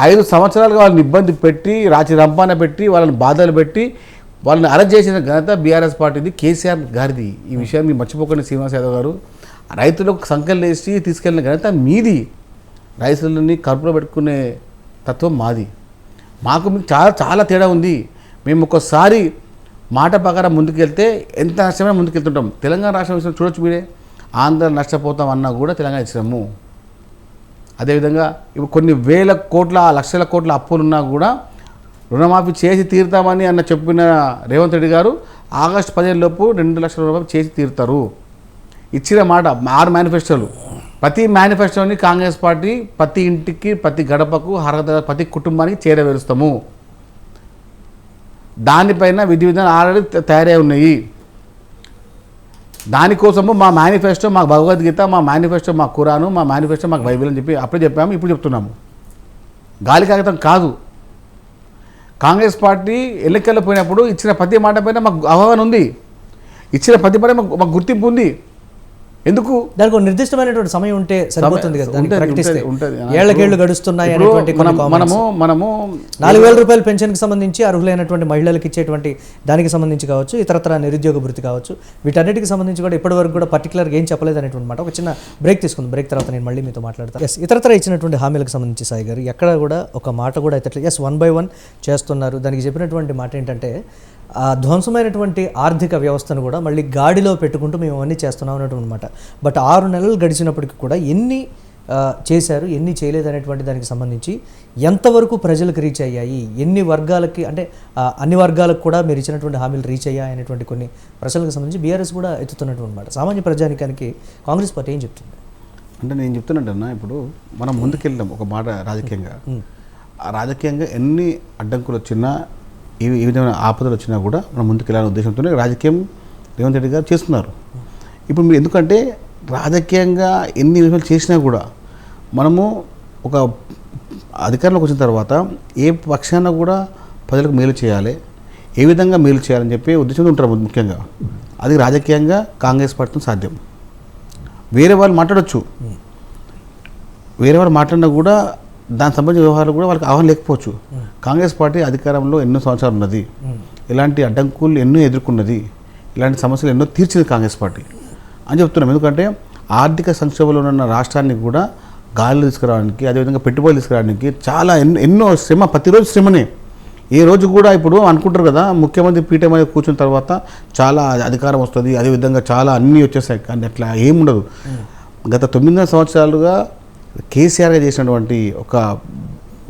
5 సంవత్సరాలుగా వాళ్ళని ఇబ్బంది పెట్టి, రాచి రంపాన పెట్టి, వాళ్ళని బాధలు పెట్టి, వాళ్ళని అరెస్ట్ చేసిన ఘనత బీఆర్ఎస్ పార్టీది, కేసీఆర్ గారిది. ఈ విషయాన్ని మర్చిపోకండి శ్రీనివాస్ యాదవ్ గారు. రైతులకు సంఖ్యలు వేసి తీసుకెళ్లిన ఘనత మీది. రైతులని కడుపులో పెట్టుకునే తత్వం మాది. మాకు మీకు చాలా చాలా తేడా ఉంది. మేము ఒక్కసారి మాట ప్రకారం ముందుకెళ్తే ఎంత నష్టమైనా ముందుకెళ్తుంటాం. తెలంగాణ రాష్ట్రం విషయం చూడొచ్చు మీరే. ఆంధ్ర నష్టపోతాం అన్నా కూడా తెలంగాణ ఇచ్చినాము. అదేవిధంగా ఇప్పుడు కొన్ని వేల కోట్ల, లక్షల కోట్ల అప్పులున్నా కూడా రుణమాఫీ చేసి తీరుతామని చెప్పిన రేవంత్ రెడ్డి గారు ఆగస్టు 15 లోపు 2 లక్షల రూపాయలు చేసి తీరుతారు. ఇచ్చిన మాట 6 మేనిఫెస్టోలు. ప్రతి మేనిఫెస్టోని కాంగ్రెస్ పార్టీ ప్రతి ఇంటికి, ప్రతి గడపకు, అర్హత ప్రతి కుటుంబానికి చేరవేరుస్తాము. దానిపైన విధి విధానాలు ఆల్రెడీ తయారై ఉన్నాయి. దానికోసము మా మేనిఫెస్టో మాకు భగవద్గీత, మా మేనిఫెస్టో మాకు ఖురాను, మా మేనిఫెస్టో మాకు బైబిల్ అని చెప్పి అప్పుడే చెప్పాము, ఇప్పుడు చెప్తున్నాము. గాలి కాగితం కాదు. కాంగ్రెస్ పార్టీ ఎన్నికల్లో పోయినప్పుడు ఇచ్చిన ప్రతి మాట పైన మాకు అవగాహన ఉంది. ఇచ్చిన ప్రతి మాట మాకు గుర్తింపు ఉంది. ఎందుకు దానికి ఒక నిర్దిష్టమైనటువంటి సమయం ఉంటే సరిపోతుంది కదా దానికి ఉంటది, ప్రకటిస్తే. ఉంటది. ఏళ్లకేళ్లు గడుస్తున్నాయి ఇప్పుడు అనేటువంటి కొన్ని comments. మనము 4,000 రూపాయల పెన్షన్కి సంబంధించి అర్హులైనటువంటి మహిళలకు ఇచ్చేటువంటి దానికి సంబంధించి కావచ్చు, ఇతరత్ర నిరుద్యోగ భృతి కావచ్చు, వీటన్నిటికి సంబంధించి కూడా ఇప్పటివరకు కూడా పర్టికులర్గా ఏం చెప్పలేదు అనేటువంటి మాట. ఒక చిన్న బ్రేక్ తీసుకుందాం. బ్రేక్ తర్వాత నేను మళ్ళీ మీతో మాట్లాడతాను. ఎస్, ఇతరత్ర ఇచ్చినటువంటి హామీలకు సంబంధించి సాయి గారు ఎక్కడ కూడా ఒక మాట కూడా అయితే ఎస్ 1 by 1 చేస్తున్నారు. దానికి చెప్పినటువంటి మాట ఏంటంటే ఆ ధ్వంసమైనటువంటి ఆర్థిక వ్యవస్థను కూడా మళ్ళీ గాడిలో పెట్టుకుంటూ మేము అవన్నీ చేస్తున్నాం అనేటువంటి మాట. బట్ 6 నెలలు గడిచినప్పటికీ కూడా ఎన్ని చేశారు, ఎన్ని చేయలేదు అనేటువంటి దానికి సంబంధించి ఎంతవరకు ప్రజలకు రీచ్ అయ్యాయి, ఎన్ని వర్గాలకి అంటే అన్ని వర్గాలకు కూడా మీరు ఇచ్చినటువంటి హామీలు రీచ్ అయ్యాయి అనేటువంటి కొన్ని ప్రశ్నలకు సంబంధించి బీఆర్ఎస్ కూడా ఎత్తుతున్నటువంటి మాట. సామాన్య ప్రజానికానికి కాంగ్రెస్ పార్టీ ఏం చెప్తుంది అంటే నేను చెప్తున్నట్టన్నా, ఇప్పుడు మనం ముందుకెళ్దాం ఒక మాట రాజకీయంగా. ఆ రాజకీయంగా ఎన్ని అడ్డంకులు వచ్చినా ఈ విధమైన ఆపదలు వచ్చినా కూడా మనం ముందుకెళ్ళాలనే ఉద్దేశంతోనే రాజకీయం రేవంత్ రెడ్డి గారు చేస్తున్నారు. ఇప్పుడు మీరు ఎందుకంటే రాజకీయంగా ఎన్ని విషయాలు చేసినా కూడా మనము ఒక అధికారంలోకి వచ్చిన తర్వాత ఏ పక్షాన కూడా ప్రజలకు మేలు చేయాలి, ఏ విధంగా మేలు చేయాలని చెప్పి ఉద్దేశంతో ఉంటారు ముఖ్యంగా. అది రాజకీయంగా కాంగ్రెస్ పార్టీతో సాధ్యం. వేరే వాళ్ళు మాట్లాడచ్చు, వేరే వాళ్ళు మాట్లాడినా కూడా దానికి సంబంధించిన వ్యవహారాలు కూడా వాళ్ళకి అవగాహన లేకపోవచ్చు. కాంగ్రెస్ పార్టీ అధికారంలో ఎన్నో సంవత్సరాలు ఉన్నది, ఇలాంటి అడ్డంకులు ఎన్నో ఎదుర్కొన్నది, ఇలాంటి సమస్యలు ఎన్నో తీర్చింది కాంగ్రెస్ పార్టీ అని చెప్తున్నాం. ఎందుకంటే ఆర్థిక సంక్షోభంలో ఉన్న రాష్ట్రాన్ని కూడా గాలిలో తీసుకురావడానికి, అదేవిధంగా పెట్టుబడులు తీసుకురావడానికి చాలా ఎన్నో శ్రమ, ప్రతిరోజు శ్రమనే. ఏ రోజు కూడా ఇప్పుడు అనుకుంటారు కదా ముఖ్యమంత్రి పీఠం మీద కూర్చున్న తర్వాత చాలా అధికారం వస్తుంది, అదేవిధంగా చాలా అన్నీ వచ్చేస్తాయి, కానీ అట్లా ఏముండదు. గత 9 సంవత్సరాలుగా కేసీఆర్గా చేసినటువంటి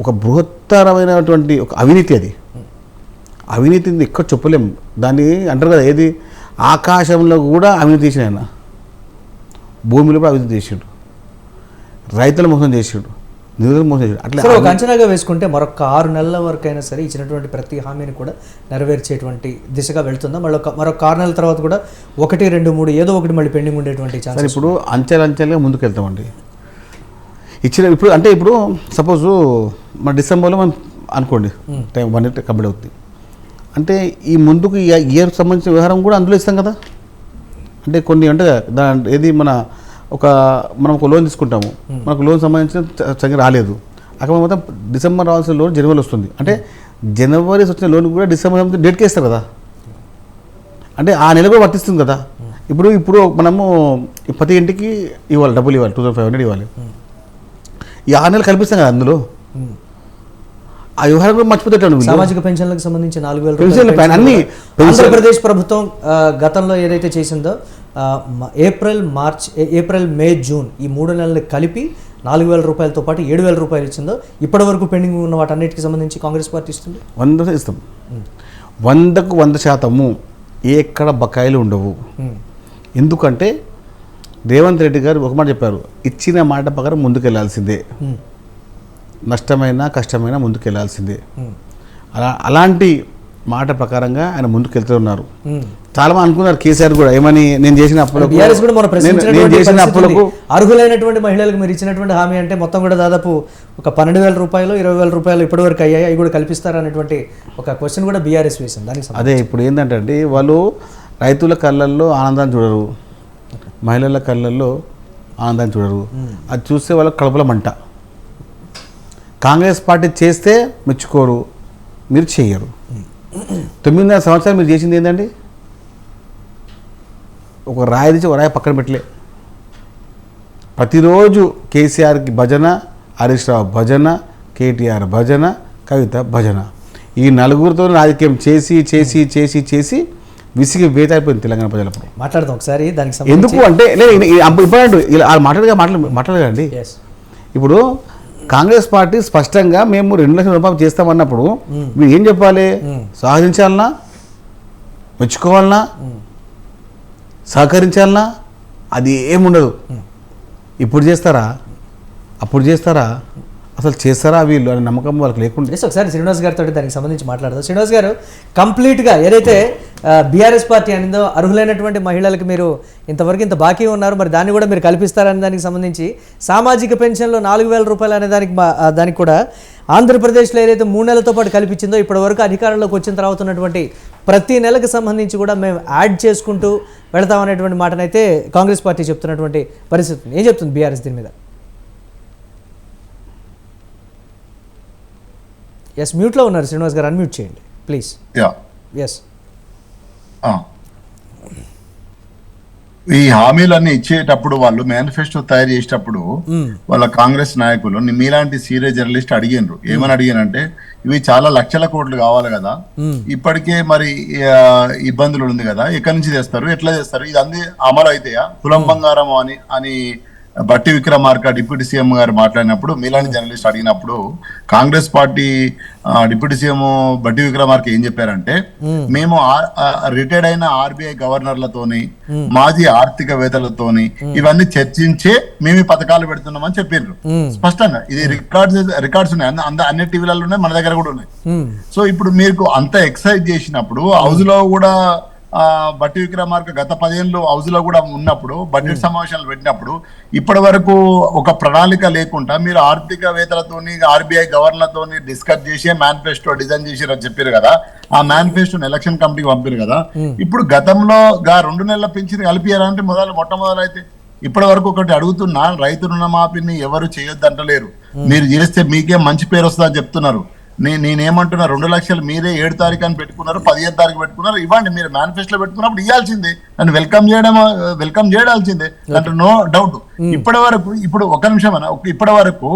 ఒక బృహత్తరమైనటువంటి ఒక అవినీతి, అది అవినీతిని ఎక్కడ చెప్పలేం. దాన్ని అంటారు కదా, ఏది ఆకాశంలో కూడా అవినీతి చేసిన ఆయన, భూమిలో కూడా అవినీతి చేసాడు, రైతుల మోసం చేసాడు, నిధులు మోసం చేసాడు. అట్లా ఒక అంచనాగా వేసుకుంటే మరొక 6 నెలల వరకు అయినా సరే ఇచ్చినటువంటి ప్రతి హామీని కూడా నెరవేర్చేటువంటి దిశగా వెళ్తుందా? మరొక 6 నెలల తర్వాత కూడా 1, 2, 3 ఏదో ఒకటి మళ్ళీ పెండింగ్ ఉండేటువంటి ఛాన్స్. ఇప్పుడు అంచెలంచెలుగా ముందుకు వెళ్తామండి. ఇప్పుడు అంటే ఇప్పుడు సపోజ్ మన డిసెంబర్లో మనం అనుకోండి టైం 1 year కంప్లీట్ అవుతుంది అంటే ఈ ముందుకు ఇయర్ సంబంధించిన వ్యవహారం కూడా అందులో ఇస్తాం కదా. అంటే కొన్ని అంటే ఏది మనం ఒక లోన్ తీసుకుంటాము, మనకు లోన్ సంబంధించిన సంఖ్య రాలేదు, అక్కడ మొత్తం డిసెంబర్ రావాల్సిన లోన్ జనవరి వస్తుంది. అంటే జనవరి వచ్చిన లోన్ కూడా డిసెంబర్ డేట్కి ఇస్తారు కదా, అంటే ఆ నెల కూడా వర్తిస్తుంది కదా. ఇప్పుడు మనము ప్రతి ఇంటికి ఇవ్వాలి, డబ్బులు ఇవ్వాలి, 2500 ఇవ్వాలి. ఈ 6 నెలలు కల్పిస్తాం కదా అందులో. ఆ వ్యవహారం కూడా మర్చిపోతాడు. సామాజిక పెన్షన్లకు సంబంధించి 4,000 రూపాయలు అన్ని ఆంధ్రప్రదేశ్ ప్రభుత్వం గతంలో ఏదైతే చేసిందో ఏప్రిల్, మే, జూన్ ఈ 3 నెలలు కలిపి 4,000 రూపాయలతో పాటు 7,000 రూపాయలు ఇచ్చిందో ఇప్పటి వరకు పెండింగ్ ఉన్న వాటన్నిటికి సంబంధించి కాంగ్రెస్ పార్టీ ఇస్తుంది. 100% ఇస్తాం, 100కు 100% ఎక్కడ బకాయిలు ఉండవు. ఎందుకంటే రేవంత్ రెడ్డి గారు ఒక మాట చెప్పారు, ఇచ్చిన మాట ప్రకారం ముందుకెళ్లాల్సిందే, నష్టమైనా కష్టమైనా ముందుకెళ్లాల్సిందే. అలాంటి మాట ప్రకారంగా ఆయన ముందుకెళ్తున్నారు. చాలా మంది అనుకున్నారు కేసీఆర్ కూడా ఏమని, నేను చేసిన అప్పులకు అర్హులైనటువంటి మహిళలకు మీరు ఇచ్చినటువంటి హామీ అంటే మొత్తం కూడా దాదాపు ఒక 12,000 రూపాయలు 20,000 రూపాయలు ఇప్పటి వరకు అయ్యాయి, అవి కూడా కల్పిస్తారనేటువంటి ఒక క్వశ్చన్ కూడా బీఆర్ఎస్ వేసింది. దానికి అదే ఇప్పుడు ఏంటంటే వాళ్ళు రైతుల కళ్ళల్లో ఆనందాన్ని చూడరు, మహిళల కళ్ళల్లో ఆనందాన్ని చూడరు. అది చూస్తే వాళ్ళకి కడుపుల మంట. కాంగ్రెస్ పార్టీ చేస్తే మెచ్చుకోరు, మీరు చెయ్యరు. 9 సంవత్సరాలు మీరు చేసింది ఏంటండి? ఒక రాయి తెచ్చి ఒక రాయి పక్కన పెట్టలే. ప్రతిరోజు కేసీఆర్కి భజన, హరీష్ రావు భజన, కేటీఆర్ భజన, కవిత భజన. ఈ నలుగురితో రాజకీయం చేసి చేసి చేసి చేసి విసిగి వేతైపోయింది తెలంగాణ ప్రజలప్పుడు. మాట్లాడదాం ఒకసారి దానికి. ఎందుకు అంటే మాట్లాడగండి. ఇప్పుడు కాంగ్రెస్ పార్టీ స్పష్టంగా మేము 2 లక్షల రూపాయలు చేస్తామన్నప్పుడు మీరు ఏం చెప్పాలి? సాధించాలన్నా, మెచ్చుకోవాలన్నా, సహకరించాలన్నా, అది ఏముండదు. ఇప్పుడు చేస్తారా, అప్పుడు చేస్తారా, అసలు చేస్తారా వీళ్ళు అనే నమ్మకం వాళ్ళకి లేకుండా. ఎస్, ఒకసారి శ్రీనివాస్ గారితో దానికి సంబంధించి మాట్లాడదాం. శ్రీనివాస్ గారు, కంప్లీట్గా ఏదైతే బీఆర్ఎస్ పార్టీ అనిందో అర్హులైనటువంటి మహిళలకు మీరు ఇంతవరకు ఇంత బాకీ ఉన్నారు, మరి దాన్ని కూడా మీరు కల్పిస్తారనే దానికి సంబంధించి సామాజిక పెన్షన్లో 4,000 రూపాయలు అనే దానికి కూడా ఆంధ్రప్రదేశ్లో ఏదైతే 3 నెలలతో పాటు కల్పించిందో ఇప్పటి వరకు అధికారంలోకి వచ్చిన తర్వాత ఉన్నటువంటి ప్రతి నెలకు సంబంధించి కూడా మేము యాడ్ చేసుకుంటూ వెళతామనేటువంటి మాటనైతే కాంగ్రెస్ పార్టీ చెప్తున్నటువంటి పరిస్థితి. ఏం చెప్తుంది బీఆర్ఎస్ దీని మీద? ఎస్, మ్యూట్లో ఉన్నారు శ్రీనివాస్ గారు, అన్మ్యూట్ చేయండి ప్లీజ్. ఎస్, ఈ హామీలన్నీ ఇచ్చేటప్పుడు వాళ్ళు మేనిఫెస్టో తయారు చేసేటప్పుడు వాళ్ళ కాంగ్రెస్ నాయకులు మీలాంటి సీరియస్ జర్నలిస్ట్ అడిగినారు. ఏమని అడిగానంటే, ఇవి చాలా లక్షల కోట్లు కావాలి కదా, ఇప్పటికే మరి ఇబ్బందులు ఉంది కదా, ఎక్కడి నుంచి తెస్తారు, ఎట్లా చేస్తారు, ఇది అన్ని అమలు అయితాయా, తులం బంగారం అని బట్టి విక్రమార్క డిప్యూటీ సీఎం గారు మాట్లాడినప్పుడు మీలాంటి జర్నలిస్ట్ అడిగినప్పుడు కాంగ్రెస్ పార్టీ డిప్యూటీ సీఎం బట్టి విక్రమార్క ఏం చెప్పారంటే, మేము రిటైర్డ్ అయిన ఆర్బీఐ గవర్నర్లతోని మాజీ ఆర్థికవేత్తలతోని ఇవన్నీ చర్చించే మేము ఈ పథకాలు పెడుతున్నామని చెప్పారు స్పష్టంగా. ఇది రికార్డ్స్ ఉన్నాయి, అన్ని టీవీలలో ఉన్నాయి, మన దగ్గర కూడా ఉన్నాయి. సో ఇప్పుడు మీకు అంత ఎక్సైజ్ చేసినప్పుడు హౌస్ లో కూడా బట్టి విక్రమార్క గత 10 ఏళ్ళు హౌస్ లో కూడా ఉన్నప్పుడు బడ్జెట్ సమావేశాలు పెట్టినప్పుడు ఇప్పటి వరకు ఒక ప్రణాళిక లేకుండా మీరు ఆర్థికవేత్తలతోని ఆర్బీఐ గవర్నర్లతోని డిస్కస్ చేసి మేనిఫెస్టో డిజైన్ చేసిరని చెప్పారు కదా. ఆ మేనిఫెస్టోని ఎలక్షన్ కమిటీకి పంపారు కదా. ఇప్పుడు గతంలో 2 నెలల పెన్షన్ కలిపియారంటే మొట్టమొదలు అయితే ఇప్పటి వరకు ఒకటి అడుగుతున్నా, రైతు రుణమాఫీని ఎవరు చేయొద్దంటలేరు, మీరు చేస్తే మీకే మంచి పేరు వస్తుందని చెప్తున్నారు. నేనేమంటున్నా, 2 లక్షలు మీరే 7 తారీఖు అని పెట్టుకున్నారు, 15 తారీఖు పెట్టుకున్నారు, ఇవ్వండి. మీరు మేనిఫెస్టోలో పెట్టుకున్నప్పుడు ఇవ్వాల్సిందే, నన్ను వెల్కమ్ చేయడాల్సిందే, అంటే నో డౌట్. ఇప్పుడు ఒక నిమిషం అన్న, ఇప్పటి వరకు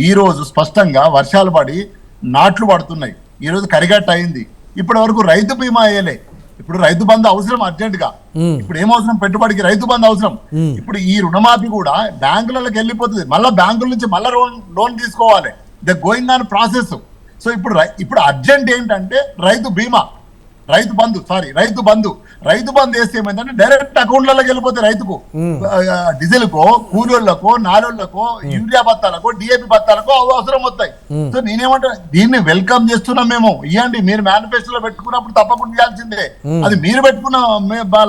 ఈ రోజు స్పష్టంగా వర్షాలు పడి నాట్లు పడుతున్నాయి, ఈ రోజు కరిగట్ట అయింది, ఇప్పటి వరకు రైతు బీమా అయ్యలే. ఇప్పుడు రైతు బంధు అవసరం అర్జెంట్ గా, ఇప్పుడు ఏం అవసరం, పెట్టుబడికి రైతు బంధు అవసరం. ఇప్పుడు ఈ రుణమాఫీ కూడా బ్యాంకులకు వెళ్ళిపోతుంది, మళ్ళీ బ్యాంకుల నుంచి మళ్ళీ లోన్ తీసుకోవాలి, the going on process. So ఇప్పుడు అర్జెంట్ ఏంటంటే రైతు బంధు వేస్తే ఏమైందంటే డైరెక్ట్ అకౌంట్లలోకి వెళ్ళిపోతే రైతుకు డీజిల్కో, కూలీళ్లకో, నాలోళ్లకో, యూరియా బత్తాలకో, డిఏపి బత్తాలకో అవసరం వస్తాయి. సో నేనేమంటా, దీన్ని వెల్కమ్ చేస్తున్నాం మేము, ఇవ్వండి. మీరు మేనిఫెస్టోలో పెట్టుకున్నప్పుడు తప్పకుండా ఇవ్వాల్సిందే. అది మీరు పెట్టుకున్న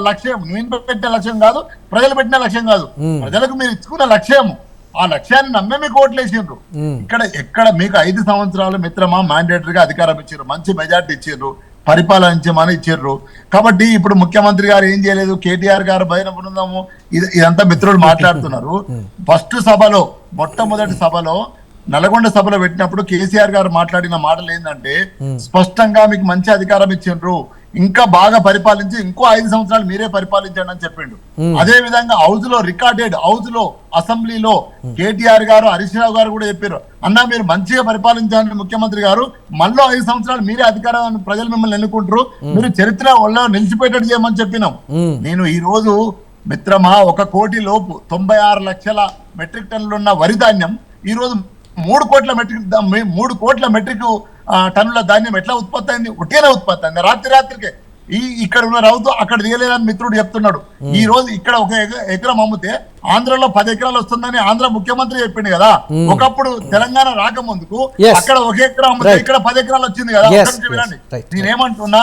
లక్ష్యం, నేను పెట్టిన లక్ష్యం కాదు, ప్రజలు పెట్టిన లక్ష్యం కాదు, ప్రజలకు మీరు ఇచ్చుకున్న లక్ష్యం. ఆ లక్ష్యాన్ని నమ్మే మీకు ఓట్లు వేసిండ్రు. ఎక్కడ మీకు 5 సంవత్సరాలు మిత్రమా మ్యాండేటరీగా అధికారం ఇచ్చారు, మంచి మెజార్టీ ఇచ్చారు, పరిపాలించమని ఇచ్చారు. కాబట్టి ఇప్పుడు ముఖ్యమంత్రి గారు ఏం చేయలేదు, కేటీఆర్ గారు భయన బృందము ఇదంతా మిత్రులు మాట్లాడుతున్నారు. మొట్టమొదటి సభలో నల్గొండ సభలో పెట్టినప్పుడు కేసీఆర్ గారు మాట్లాడిన మాటలు ఏంటంటే, స్పష్టంగా మీకు మంచి అధికారం ఇచ్చిండ్రు, ఇంకా బాగా పరిపాలించి ఇంకో 5 సంవత్సరాలు మీరే పరిపాలించండి అని చెప్పిండు. అదే విధంగా హౌస్ లో అసెంబ్లీలో కేటీఆర్ గారు, హరీష్ రావు గారు కూడా చెప్పారు, అన్నా మీరు మంచిగా పరిపాలించాలని ముఖ్యమంత్రి గారు, మళ్ళీ 5 సంవత్సరాలు మీరే అధికారాన్ని ప్రజలు మిమ్మల్ని ఎన్నుకుంటారు, మీరు చరిత్ర వల్ల నిలిచిపోయేటట్టు చేయమని చెప్పినాం. నేను ఈ రోజు మిత్రమా 1 కోటి లోపు 96 లక్షల మెట్రిక్ టన్నులు ఉన్న వరి ధాన్యం ఈ రోజు 3 కోట్ల మెట్రిక్ టన్నుల ధాన్యం ఎట్లా ఉత్పత్తి అయింది? ఒకేలా ఉత్పత్తి అయింది, రాత్రికే. ఇక్కడ ఉన్న రౌతు అక్కడ తీయలేదని మిత్రుడు చెప్తున్నాడు. ఈ రోజు ఇక్కడ 1 ఎకరం అమ్మితే ఆంధ్రలో 10 ఎకరాలు వస్తుందని ఆంధ్ర ముఖ్యమంత్రి చెప్పింది కదా. ఒకప్పుడు తెలంగాణ రాకముందుకు అక్కడ 1 ఎకరం అమ్మితే ఇక్కడ 10 ఎకరాలు వచ్చింది కదా. నేనేమంటున్నా,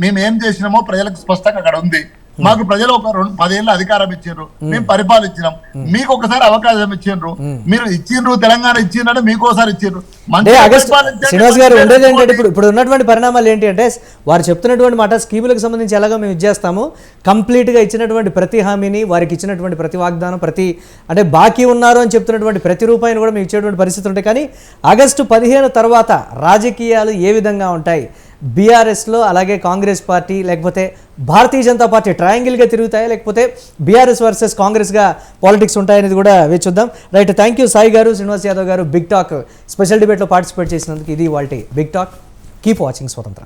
మేమేం చేసినామో ప్రజలకు స్పష్టంగా అక్కడ ఉంది. మాకు ప్రజలు ఒక 10 ఏళ్ళ అధికారం ఇచ్చిండ్రు, మేము పరిపాలించినాం, మీకు ఒకసారి అవకాశం ఇచ్చిండ్రు, మీరు ఇచ్చిండ్రు, తెలంగాణ ఇచ్చిండ్రు, మీకోసారి ఇచ్చిండ్రు. శ్రీనివాస్ గారు, ఉండేది ఏంటంటే ఇప్పుడు ఉన్నటువంటి పరిణామాలు ఏంటి అంటే, వారు చెప్తున్నటువంటి మాట స్కీములకు సంబంధించి ఎలాగో మేము ఇచ్చేస్తాము, కంప్లీట్గా ఇచ్చినటువంటి ప్రతి హామీని, వారికి ఇచ్చినటువంటి ప్రతి వాగ్దానం, అంటే బాకీ ఉన్నారు అని చెప్తున్నటువంటి ప్రతి రూపాయిని కూడా మేము ఇచ్చేటువంటి పరిస్థితులు ఉంటాయి. కానీ ఆగస్టు 15 తర్వాత రాజకీయాలు ఏ విధంగా ఉంటాయి, బీఆర్ఎస్లో అలాగే కాంగ్రెస్ పార్టీ లేకపోతే భారతీయ జనతా పార్టీ ట్రయాంగిల్గా తిరుగుతాయా, లేకపోతే బీఆర్ఎస్ వర్సెస్ కాంగ్రెస్గా పాలిటిక్స్ ఉంటాయనేది కూడా వేచి చూద్దాం. రైట్, థ్యాంక్ యూ సాయి గారు, శ్రీనివాస్ యాదవ్ గారు, బిగ్ టాక్ స్పెషల్ డిబేట్లో పార్టిసిపేట్ చేసినందుకు. ఇది వాళ్ళ బిగ్ టాక్. కీప్ వాచింగ్ స్వతంత్ర.